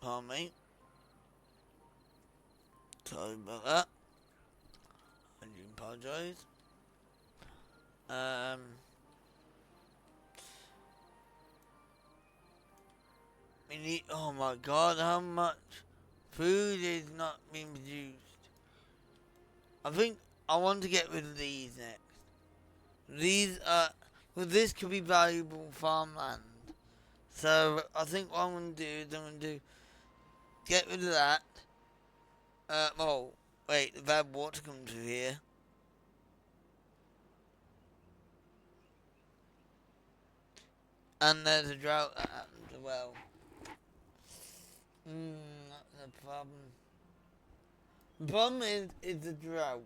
Pardon me. Sorry about that. I do apologise. We need, oh my god, how much food is not being produced. I think I want to get rid of these next. These are, well, this could be valuable farmland. So I think what I'm going to do is I'm going to get rid of that. Oh, wait, the bad water comes through here. And there's a drought that happens as well. That's a problem. The problem is the drought.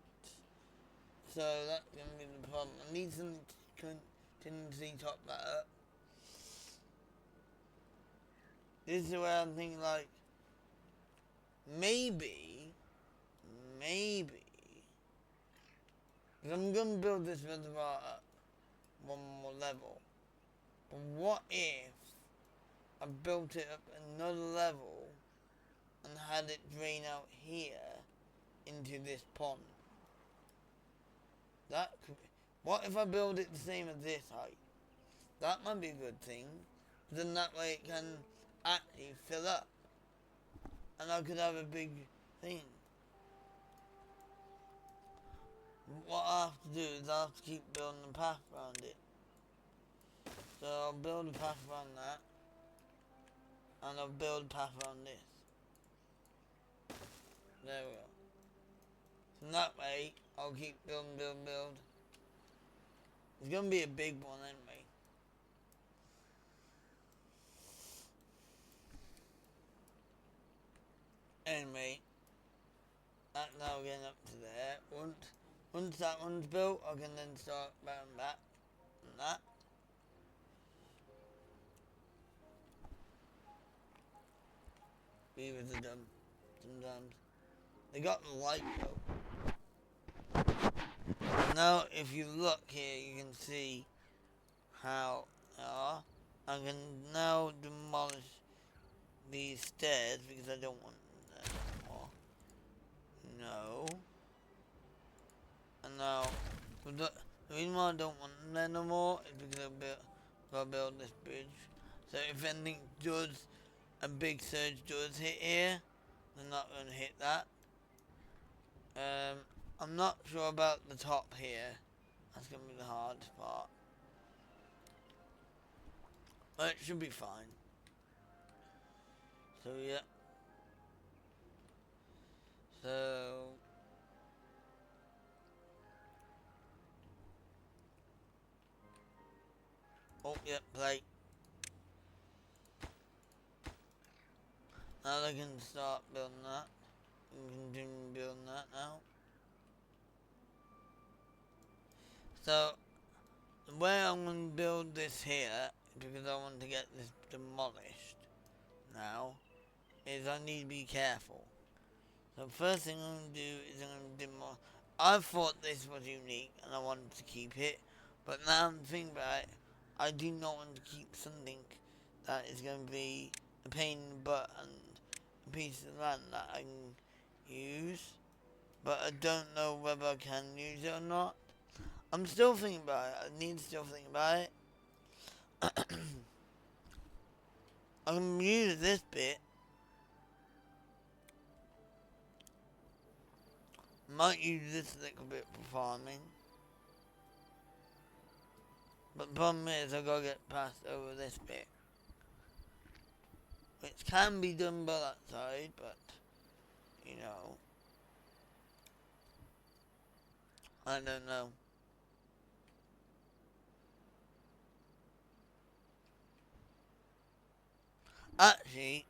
So that's going to be the problem. I need some contingency to top that up. This is where I'm thinking like, maybe, because I'm going to build this reservoir up one more level. But what if I built it up another level and had it drain out here into this pond? That could be. What if I build it the same as this height? That might be a good thing. Then that way it can actually fill up. And I could have a big thing. What I have to do is I have to keep building a path around it. So I'll build a path around that. And I'll build a path around this. There we go. So that way, I'll keep building. It's going to be a big one anyway. Anyway, that's now getting up to there. Once that one's built, I can then start bound back and that. Beavers are dumb sometimes. They got the light though. Now, if you look here, you can see how I can now demolish these stairs because I don't want them anymore. No. And now, the reason why I don't want them there no more is because I'll build this bridge. So if anything does, a big surge does hit here, they're not going to hit that. I'm not sure about the top here. That's going to be the hardest part. But it should be fine. So yeah. So oh yeah, plate. Now they can start building that. We can continue building that now. So the way I'm going to build this here, because I want to get this demolished now, is I need to be careful. So first thing I'm going to do is I'm going to demolish. I thought this was unique and I wanted to keep it, but now I'm thinking about it, I do not want to keep something that is going to be a pain in the butt and a piece of land that I can use, but I don't know whether I can use it or not. I'm still thinking about it. I need to still think about it. I can use this bit. Might use this little bit for farming. But the problem is I've got to get past over this bit. Which can be done by that side, but you know. I don't know. Actually,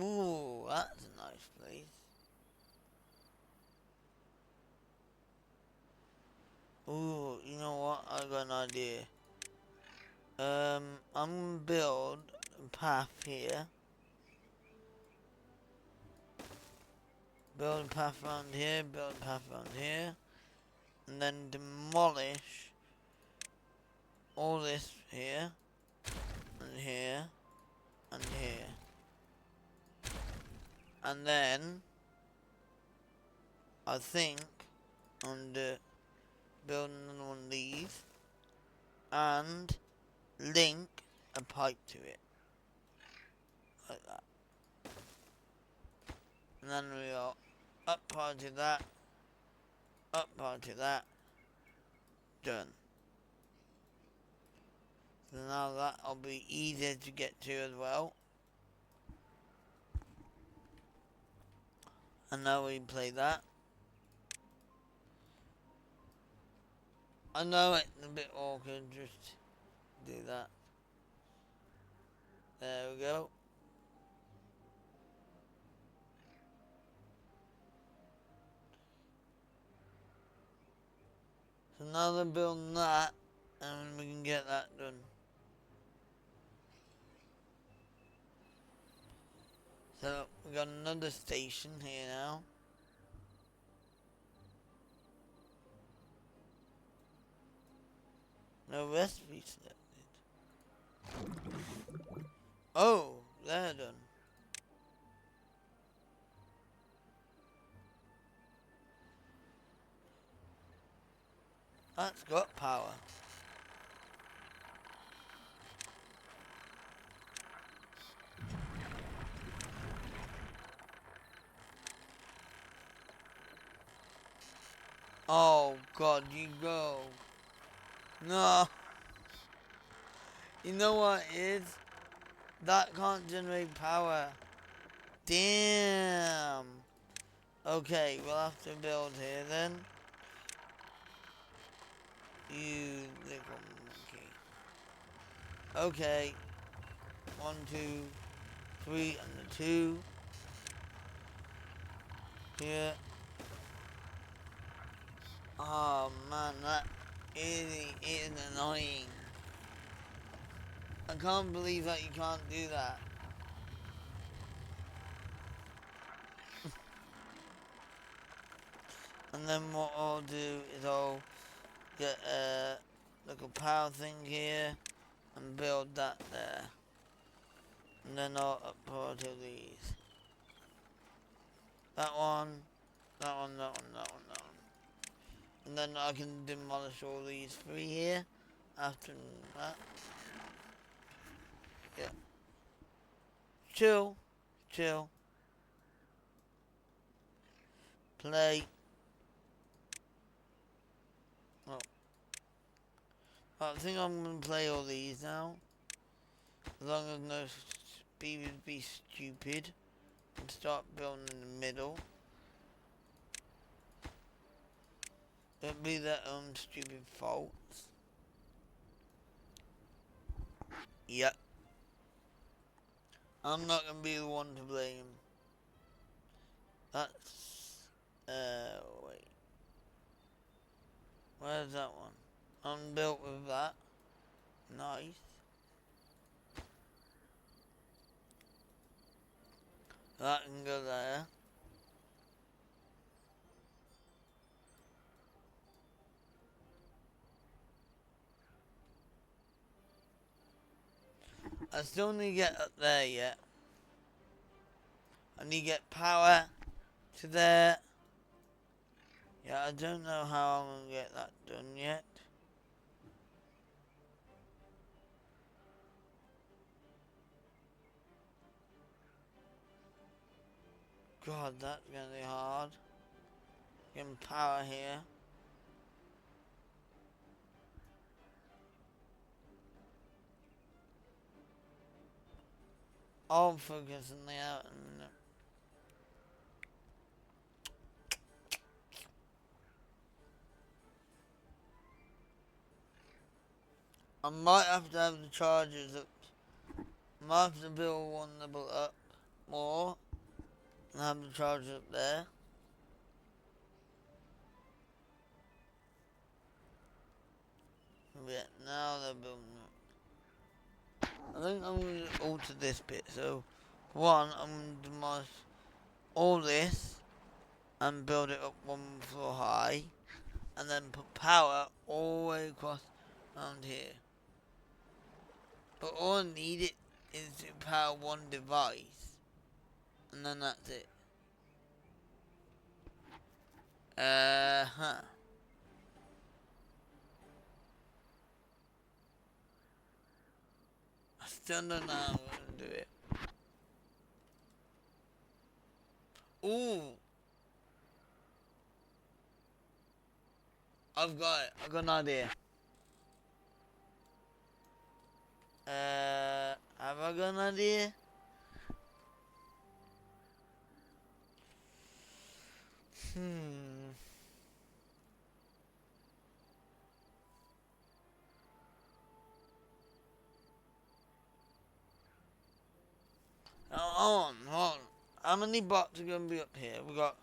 ooh, that's a nice place. Ooh, you know what? I got an idea. I'm gonna build a path here. Build a path around here, build a path around here. And then demolish all this here, and here, and here. And then, I think, I'm gonna build another one of these, and link a pipe to it. Like that. And then we got up part to that, up part to that, done. So now that'll be easier to get to as well. And now we play that. I know it's a bit awkward, just do that. There we go. So now they're building that, and we can get that done. So we got another station here now. No recipe selected. Oh, they're done. That's got power. Oh god, you go. No. You know what it is? That can't generate power. Damn. Okay, we'll have to build here then. You little monkey. Okay. 1, 2, 3, and the 2. Here. Oh man, that really is annoying. I can't believe that you can't do that. And then what I'll do is I'll get a little power thing here and build that there. And then I'll upload to these. That one, that one, that one, that one, that one. And then I can demolish all these 3 here after that. Yeah. Chill. Chill. Play. Oh. I think I'm going to play all these now. As long as no speed would be stupid. And start building in the middle. It'll be their own stupid faults. Yep. I'm not going to be the one to blame. That's... wait. Where's that one? I'm built with that. Nice. That can go there. I still need to get up there yet. I need to get power to there. Yeah, I don't know how I'm going to get that done yet. God, that's going to be hard. Getting power here. I'll focus on the out in a minute. I might have to have the chargers up. I might have to build one level up more and have the charger up there. Yeah, now they're building up. I think I'm going to alter this bit. So, one, I'm going to demolish all this and build it up one floor high. And then put power all the way across around here. But all I need it is to power one device. And then that's it. I still don't know how I'm going to do it. Ooh. I've got it. I've got an idea. Have I got an idea? Hold on. How many bots are going to be up here? We got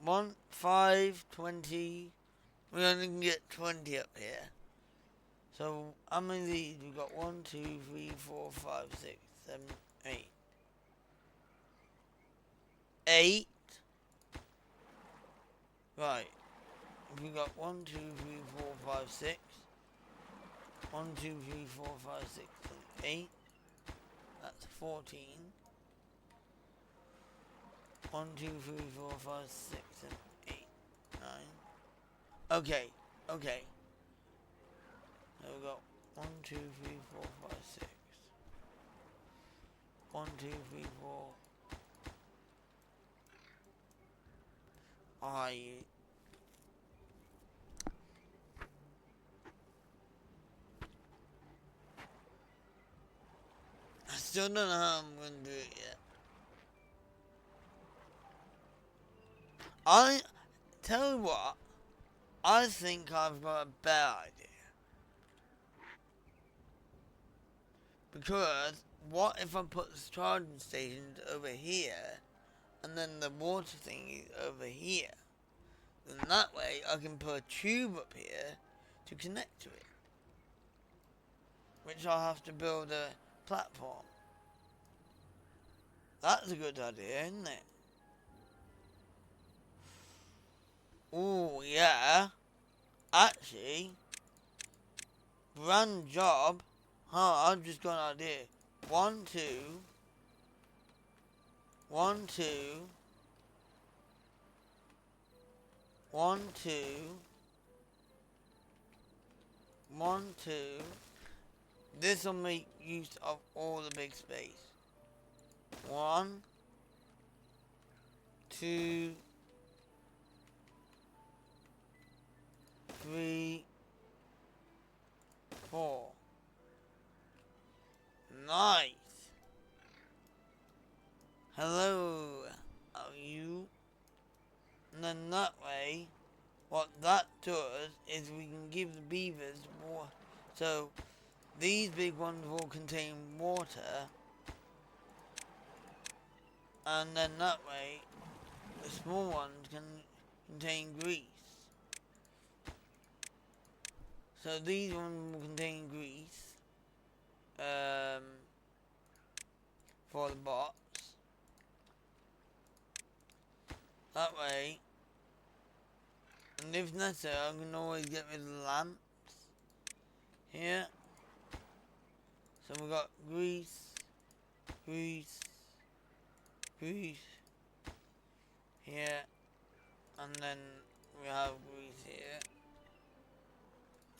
1, 5, 20. We only can get 20 up here. So how many of these? We got 1, 2, 3, 4, 5, 6, 7, 8. 8. Right. We got 1, 2, 3, 4, 5, 6. 1, 2, 3, 4, 5, 6, 7, 8. That's 14. 1, 2, 3, 4, 5, 6, 7, 8, 9. Okay. So we got 1, 2, 3, 4, 5, 6. 1, 2, 3, 4. I still don't know how I'm going to do it yet. I tell you what, I think I've got a better idea. Because what if I put the charging stations over here and then the water thing is over here? Then that way I can put a tube up here to connect to it. Which I'll have to build a platform. That's a good idea, isn't it? Oh yeah. Actually, brand job. I've just got an idea. 1, 2. 1, 2. 1, 2. 1, 2. This will make use of all the big space. 1, 2, 3, 4. Nice. Hello, are you? And then that way, what that does is we can give the beavers more. So these big ones will contain water, and then that way the small ones can contain grease. So these ones will contain grease for the bots. That way, and if necessary, I can always get rid of the lamps here. So we got grease here, and then we have grease here.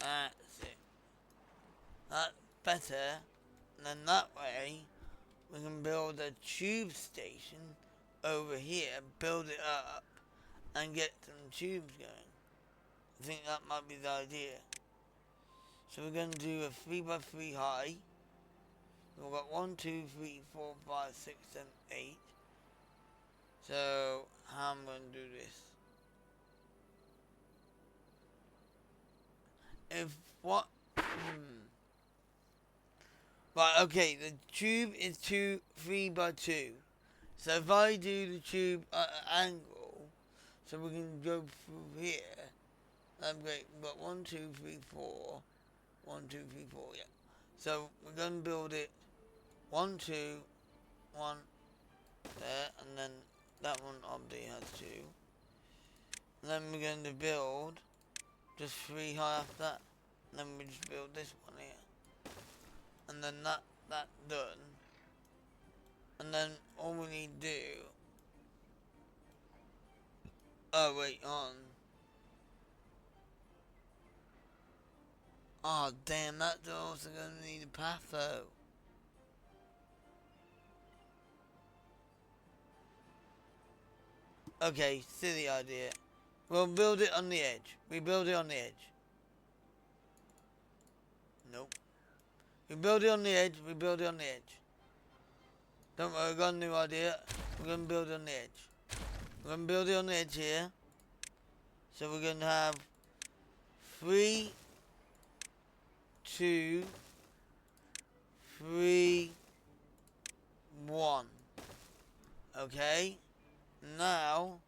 That's it. That's better. And then that way we can build a tube station over here, build it up, and get some tubes going. I think that might be the idea. So we're going to do a 3x3 high. We've got 1, 2, 3, 4, 5, 6, 7, 8. So how I'm going to do this? If what? Right, okay, the tube is 3 by 2. So if I do the tube at an angle, so we can go through here, that's great. We've got 1, 2, 3, 4. 1, 2, 3, 4, yeah. So we're going to build it 1, 2, 1 there, and then that one obviously has 2. And then we're going to build just 3 high after that. And then we just build this one here. And then that done. And then all we need to do... Oh, wait, on. Oh, damn, that's also going to need a path, though. Okay, silly idea. We'll build it on the edge. We build it on the edge. Nope. We build it on the edge. We build it on the edge. Don't worry, I got a new idea. We're going to build it on the edge. We're going to build it on the edge here. So we're going to have 3, 2, 3, 1. Okay. Now,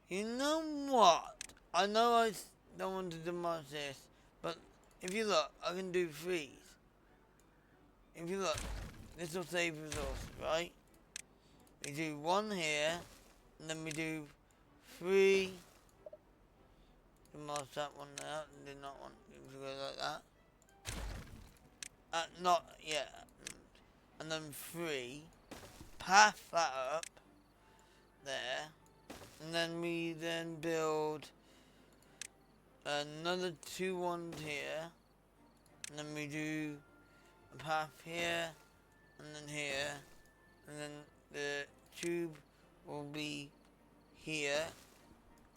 you know what? I know I don't want to demolish this, but if you look, I can do 3s. If you look, this will save resources, right? We do 1 here, and then we do 3. Demolish that one now, and do not want it to go like that. Not yet. And then 3. Path that up there. And then we then build another 2 ones here. And then we do a path here. And then here. And then the tube will be here.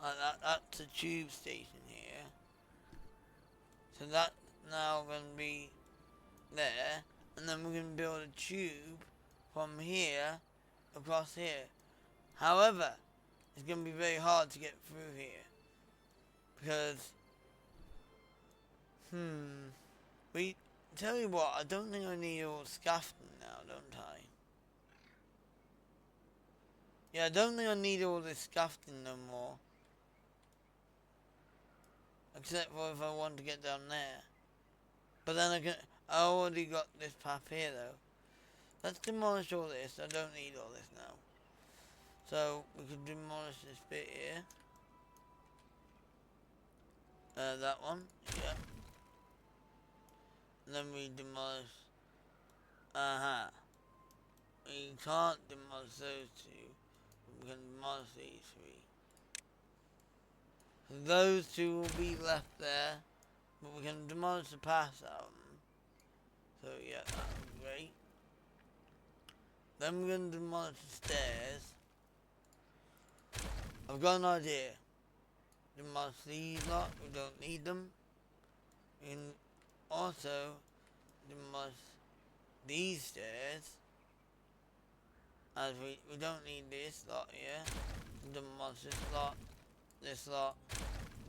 That's the tube station here. So that's now going to be there. And then we're going to build a tube from here across here. However, it's going to be very hard to get through here. Because, tell you what, I don't think I need all scaffolding now, don't I? Yeah, I don't think I need all this scaffolding no more. Except for if I want to get down there. But then I already got this path here though. Let's demolish all this. I don't need all this now. So we could demolish this bit here. That one, yeah. And then we demolish. We can't demolish those 2. We can demolish these 3. So those 2 will be left there. But we can demolish the path out of them. So yeah, that's great. Then we're going to demolish the stairs. I've got an idea. Demolish these lot, we don't need them. We can also demolish these stairs. As we don't need this lot here. Demolish this lot, this lot,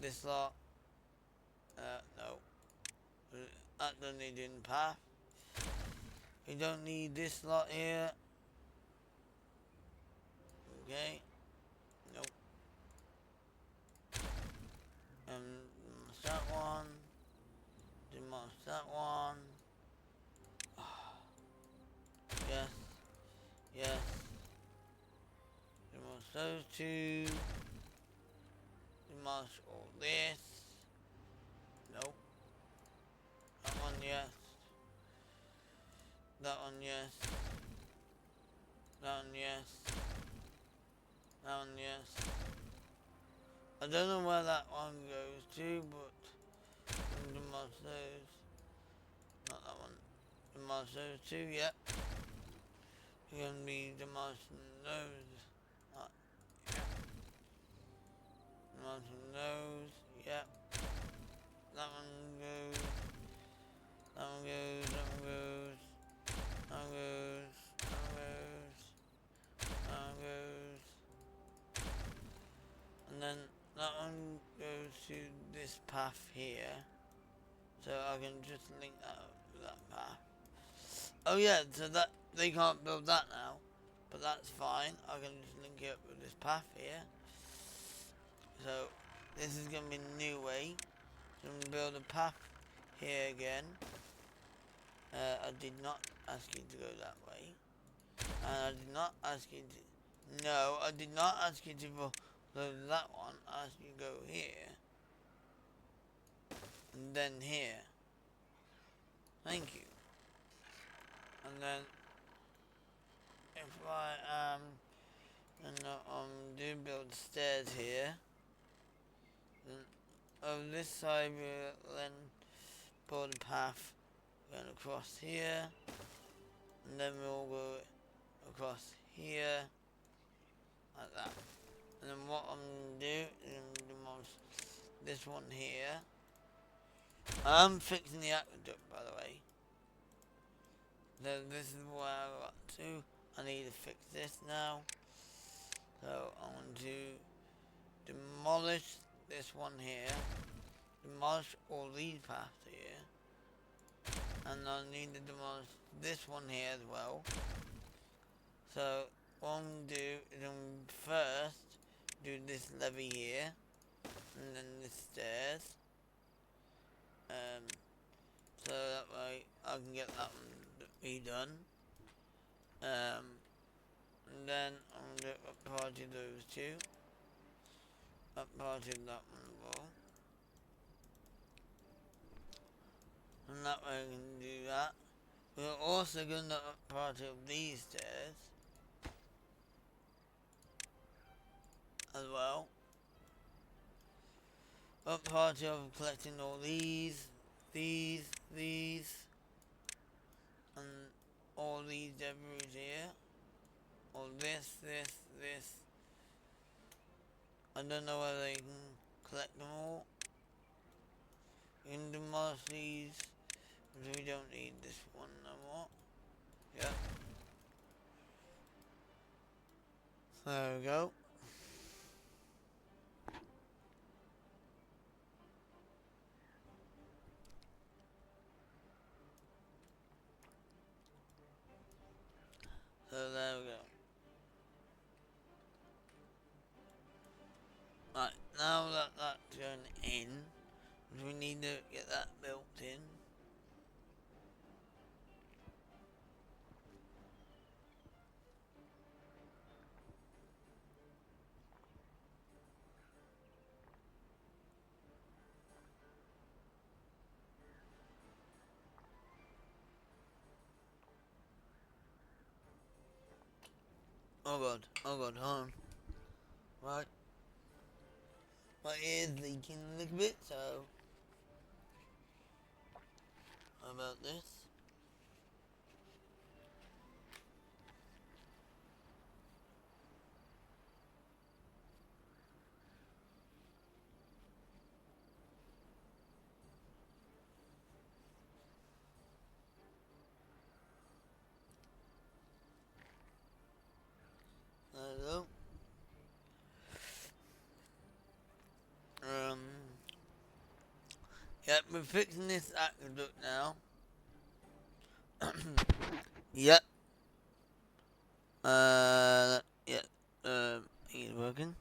this lot. No. That doesn't need in the path. We don't need this lot here. Okay. Nope. Demolish that one. Demolish that one. Yes. Yes. Demolish those 2. Demolish all this. Nope. That one, yes. That one, yes. That one, yes. That one, yes. I don't know where that one goes to, but I'm gonna demolish those. Not that one. Demolish those 2, yep. We're gonna be demolishing those. Yep. Demolishing those, yep. That one goes. That one goes, that one goes. That one goes, that one goes. That one goes. And then that one goes to this path here, so I can just link that up with that path. Oh yeah, so that they can't build that now, but that's fine. I can just link it up with this path here. So this is gonna be a new way. I'm gonna build a path here again. I did not ask you to go that way, and I did not ask you to. No, I did not ask you to follow that one. I asked you to go here, and then here. Thank you. And then if I do build stairs here, then on this side we'll then build a path going across here, and then we'll go across here like that. And then what I'm gonna do is I'm gonna demolish this one here. I'm fixing the aqueduct, by the way. So this is where I got to. I need to fix this now. So I'm going to demolish this one here. Demolish all these paths here. And I need to demolish this one here as well. So what I'm going to do is I'm first do this levee here. And then the stairs. So that way I can get that one redone. And then I'm going to do a party those two. Up party that one as well. And that way I can do that. We're also going to up party of these stairs as well. Up party of collecting all these, and all these debris here. Or this. I don't know whether you can collect them all. You can demolish these, because we don't need this one no more. Yep. There we go. So there we go. Right, now that that's going in, we need to get that built in. Oh god, hold on. Right. My ear's leaking a little bit, so how about this? There we go. Yep, we're fixing this aqueduct now. Yep. He's working.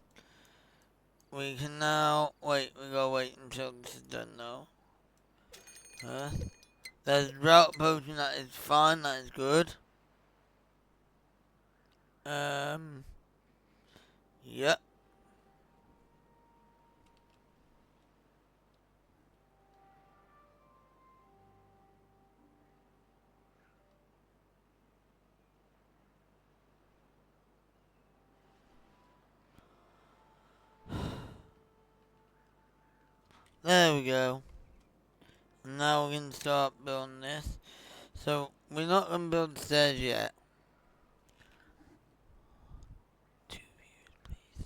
We can now wait. We gotta wait until this is done now. There's drought potion, that is fine. That is good. Yep. There we go. Now we can start building this. So we're not gonna build the stairs yet. 2 views, please.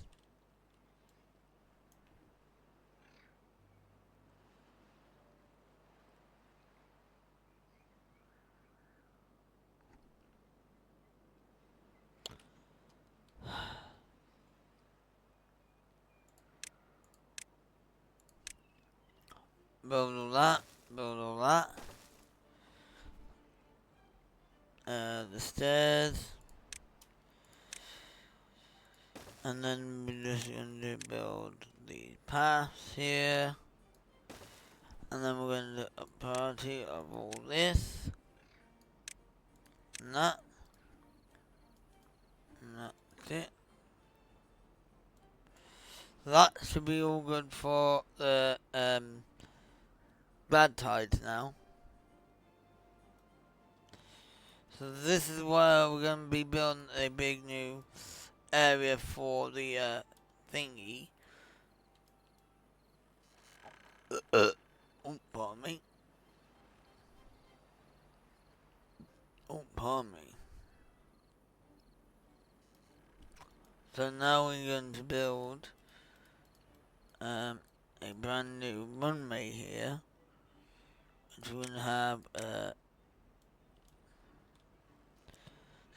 build all that, build all that. The stairs. And then we're just going to build the paths here. And then we're going to do a party of all this. And that. And that's it. That should be all good for the bad tides now. So this is where we're going to be building a big new area for the thingy. Oh, pardon me. Oh, pardon me. So now we're going to build a brand new runway here. Which we're going to have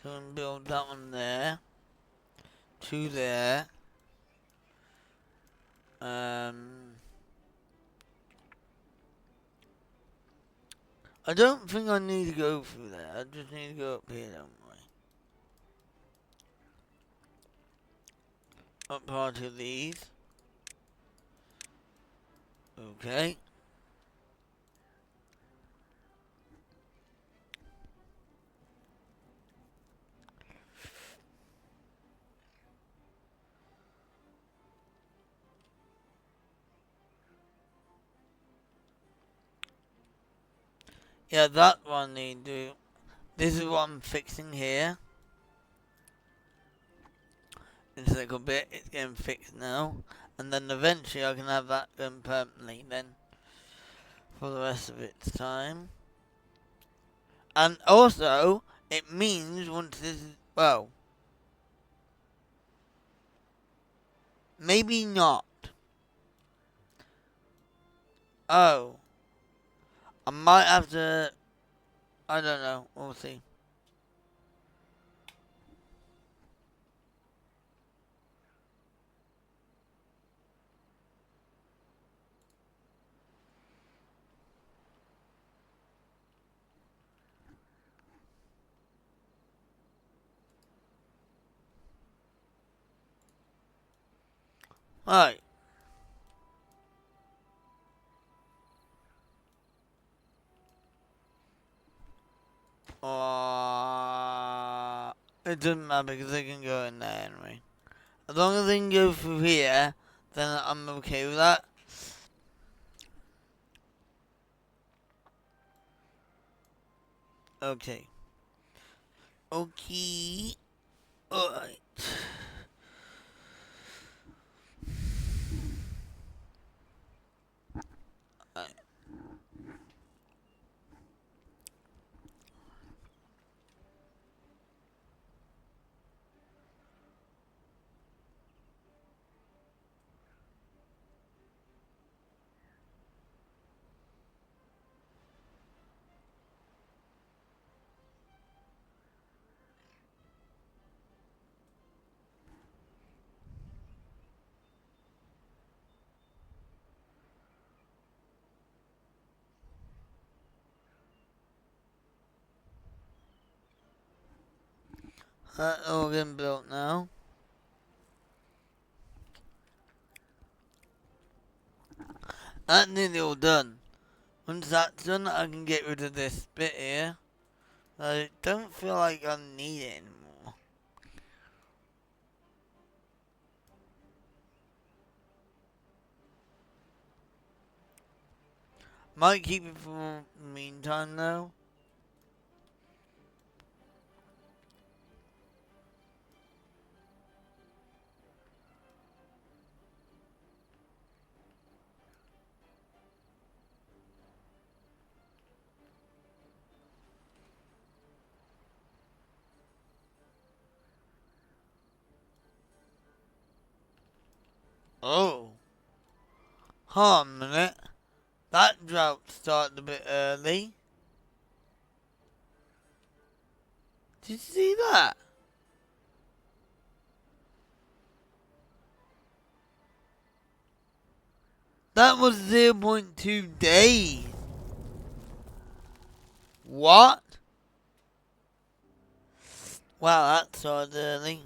so we're going to build that one there. 2 there. I don't think I need to go through there. I just need to go up here, don't I? Up part of these. Okay. Yeah, that one need to. This is what I'm fixing here. It's like a bit, it's getting fixed now. And then eventually I can have that going permanently then. For the rest of its time. And also, it means once this is, well, maybe not. Oh. I might have to, I don't know, we'll see. Right. It doesn't matter because they can go in there anyway. As long as they can go through here, then I'm okay with that. Okay. Okay. Alright. That's all getting built now. That's nearly all done. Once that's done, I can get rid of this bit here. I don't feel like I need it anymore. Might keep it for the meantime though. Oh. Hold on a minute. That drought started a bit early. Did you see that? That was 0.2 days. What? Wow, that started early.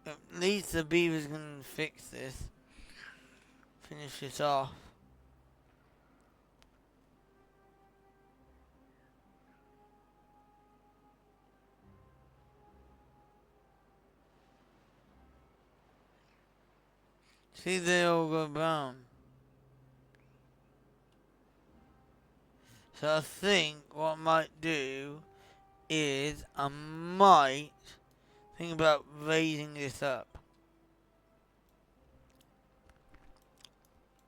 At least the beaver's gonna fix this. Finish this off. See, they all go brown. So I think what I might do is I might think about raising this up.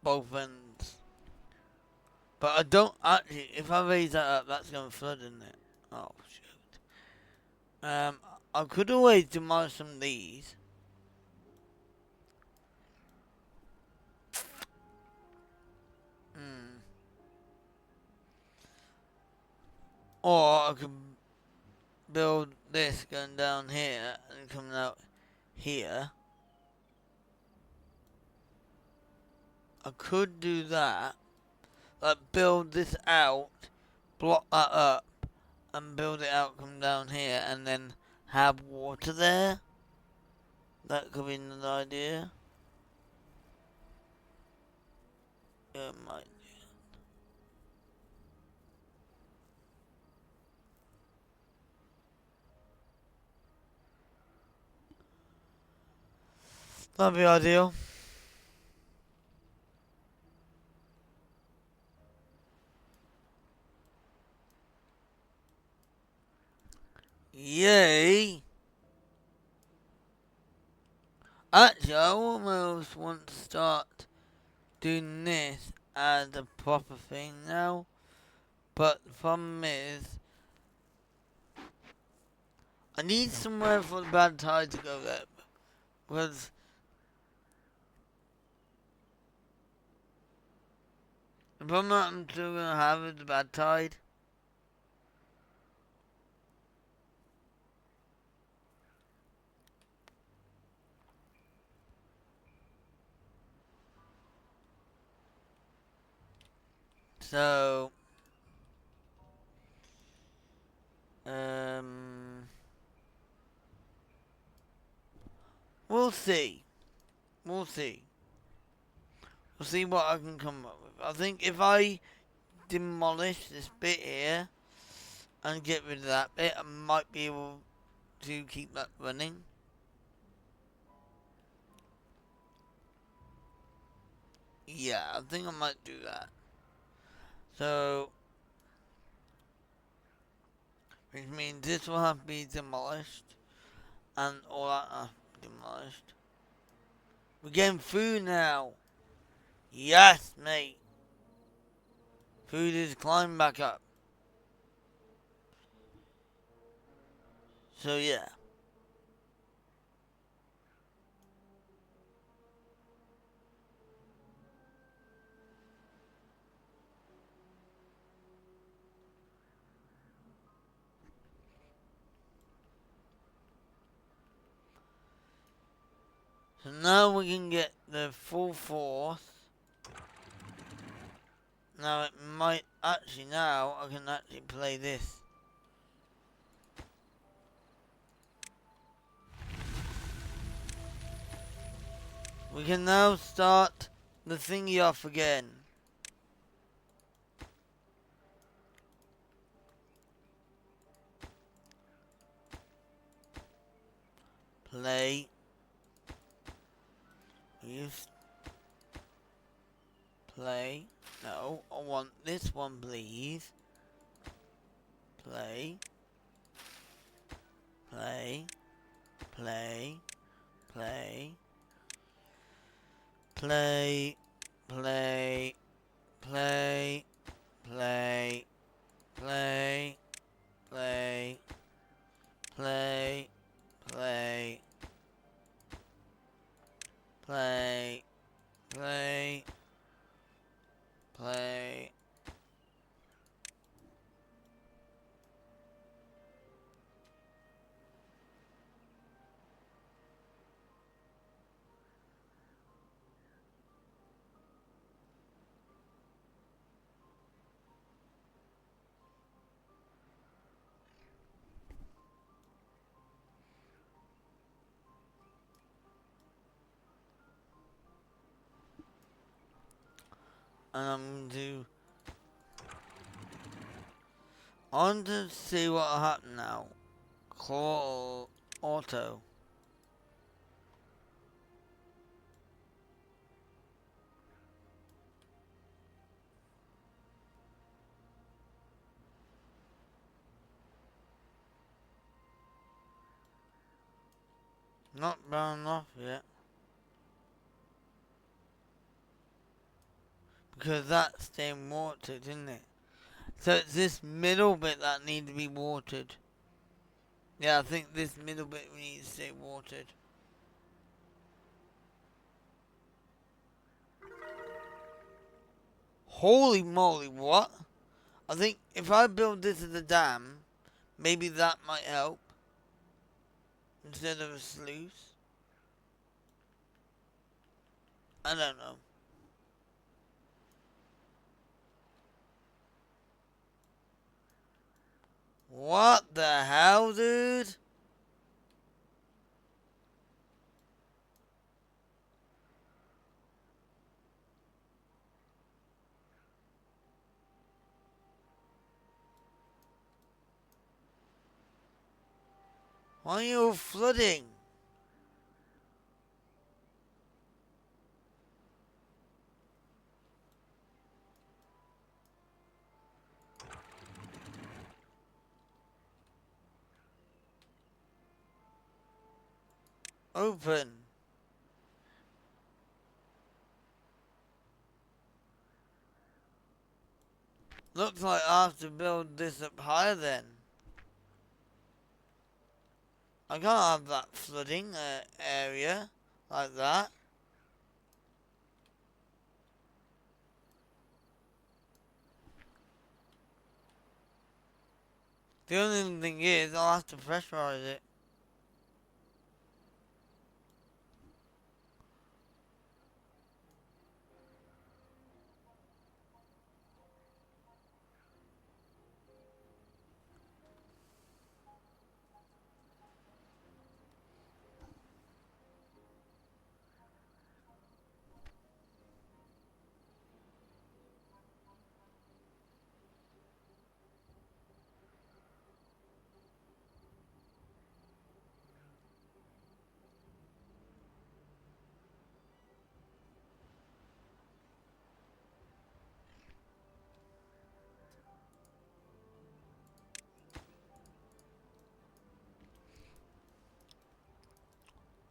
Both ends. But I don't actually, if I raise that up, that's going to flood, isn't it? Oh, shoot. I could always demolish some of these. Or I could build this going down here and coming out here. I could do that. Like build this out, block that up, and build it out, come down here, and then have water there. That could be another idea. Yeah, it might. That'd be ideal. Yay! Actually, I almost want to start doing this as a proper thing now. But the problem is, I need somewhere for the bad tide to go there. Because the problem that I'm still going to have is the bad tide. So, we'll see. We'll see. We'll see what I can come up with. I think if I demolish this bit here and get rid of that bit, I might be able to keep that running. Yeah, I think I might do that. So, which means this will have to be demolished, and all that has to be demolished. We're getting food now. Yes, mate. Food is climbing back up. So yeah. So now we can get the full force. Now it might actually, now I can actually play this. We can now start the thingy off again. Play. Use. Play. No, I want this one, please. Play. Play. Play. Play. Play. Play. Play. Play. Play. Play. Play. Play. Play. Play. Play. And I'm going to... I want to see what will happen now. Call auto. Not brown enough yet. Because that's staying watered, isn't it? So it's this middle bit that needs to be watered. Yeah, I think this middle bit needs to stay watered. Holy moly, what? I think if I build this as a dam, maybe that might help. Instead of a sluice. I don't know. What the hell, dude? Why are you flooding? Open. Looks like I have to build this up higher then. I can't have that flooding area like that. The only thing is I'll have to pressurize it.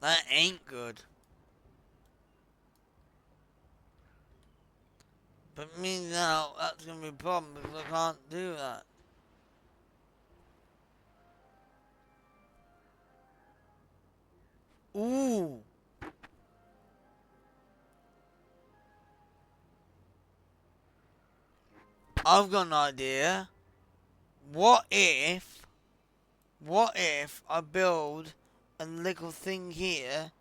That ain't good. But me now, that's gonna be a problem because I can't do that. Ooh. I've got an idea. What if I build a little thing here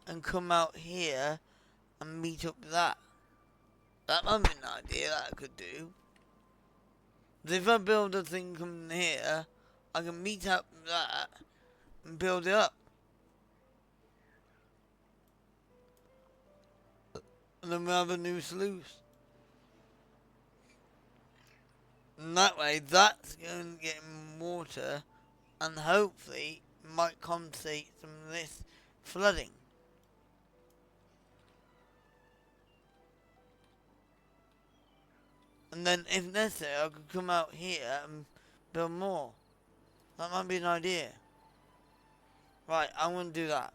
and come out here and meet up that? That might be an idea that I could do. If I build a thing coming here, I can meet up that and build it up. And then we have a new sluice. And that way, that's going to get water and hopefully might compensate some of this flooding. And then, if necessary, I could come out here and build more. That might be an idea. Right, I'm going to do that.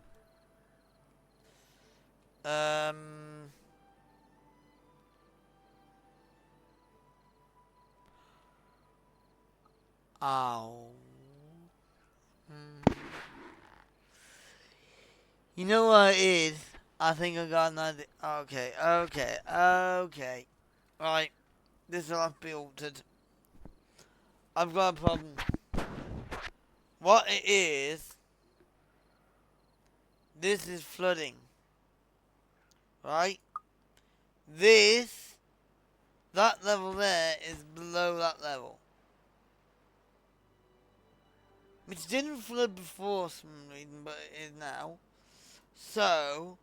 Ow. You know what it is? I think I got an idea. Okay. Right, this will have to be altered. I've got a problem. What it is, this is flooding. Right? That level there is below that level. Which didn't flood before for some reason, but it is now. So,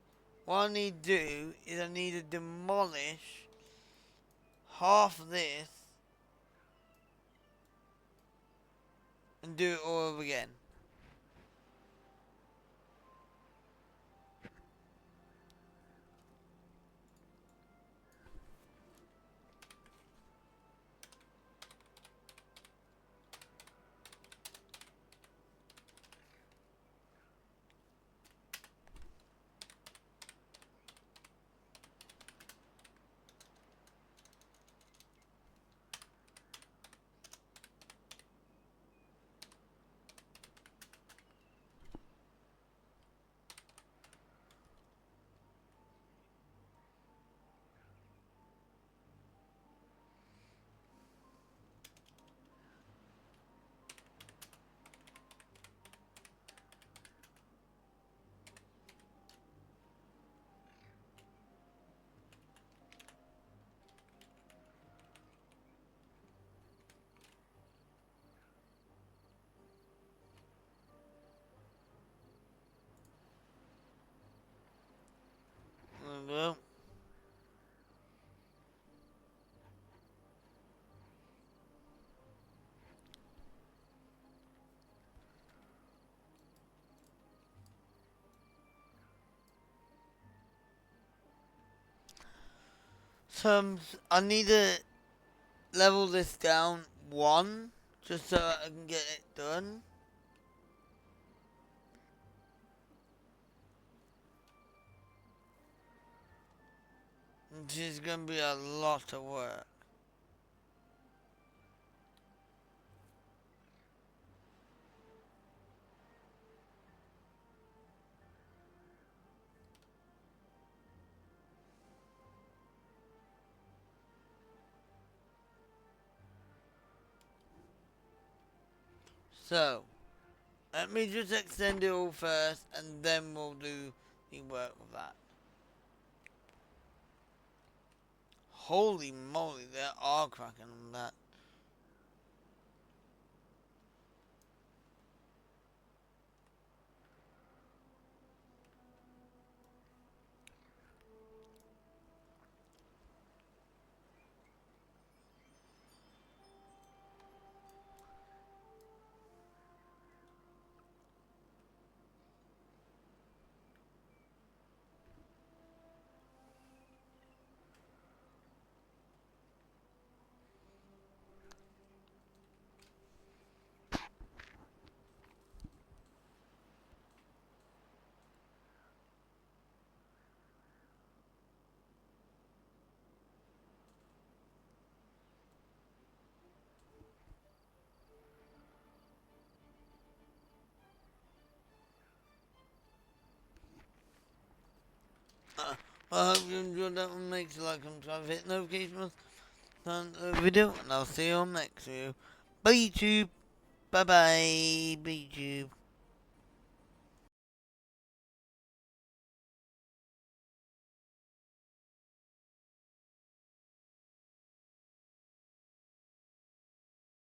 what I need to do is I need to demolish half of this and do it all over again. There we go. So I need to level this down one just so I can get it done. Which is gonna be a lot of work. So let me just extend it all first and then we'll do the work with that. Holy moly, there are cracking on that. I hope you enjoyed that one. Make sure you like and subscribe, hit notifications on the video, and I'll see you on next video. Bye YouTube. Bye bye. Bye YouTube.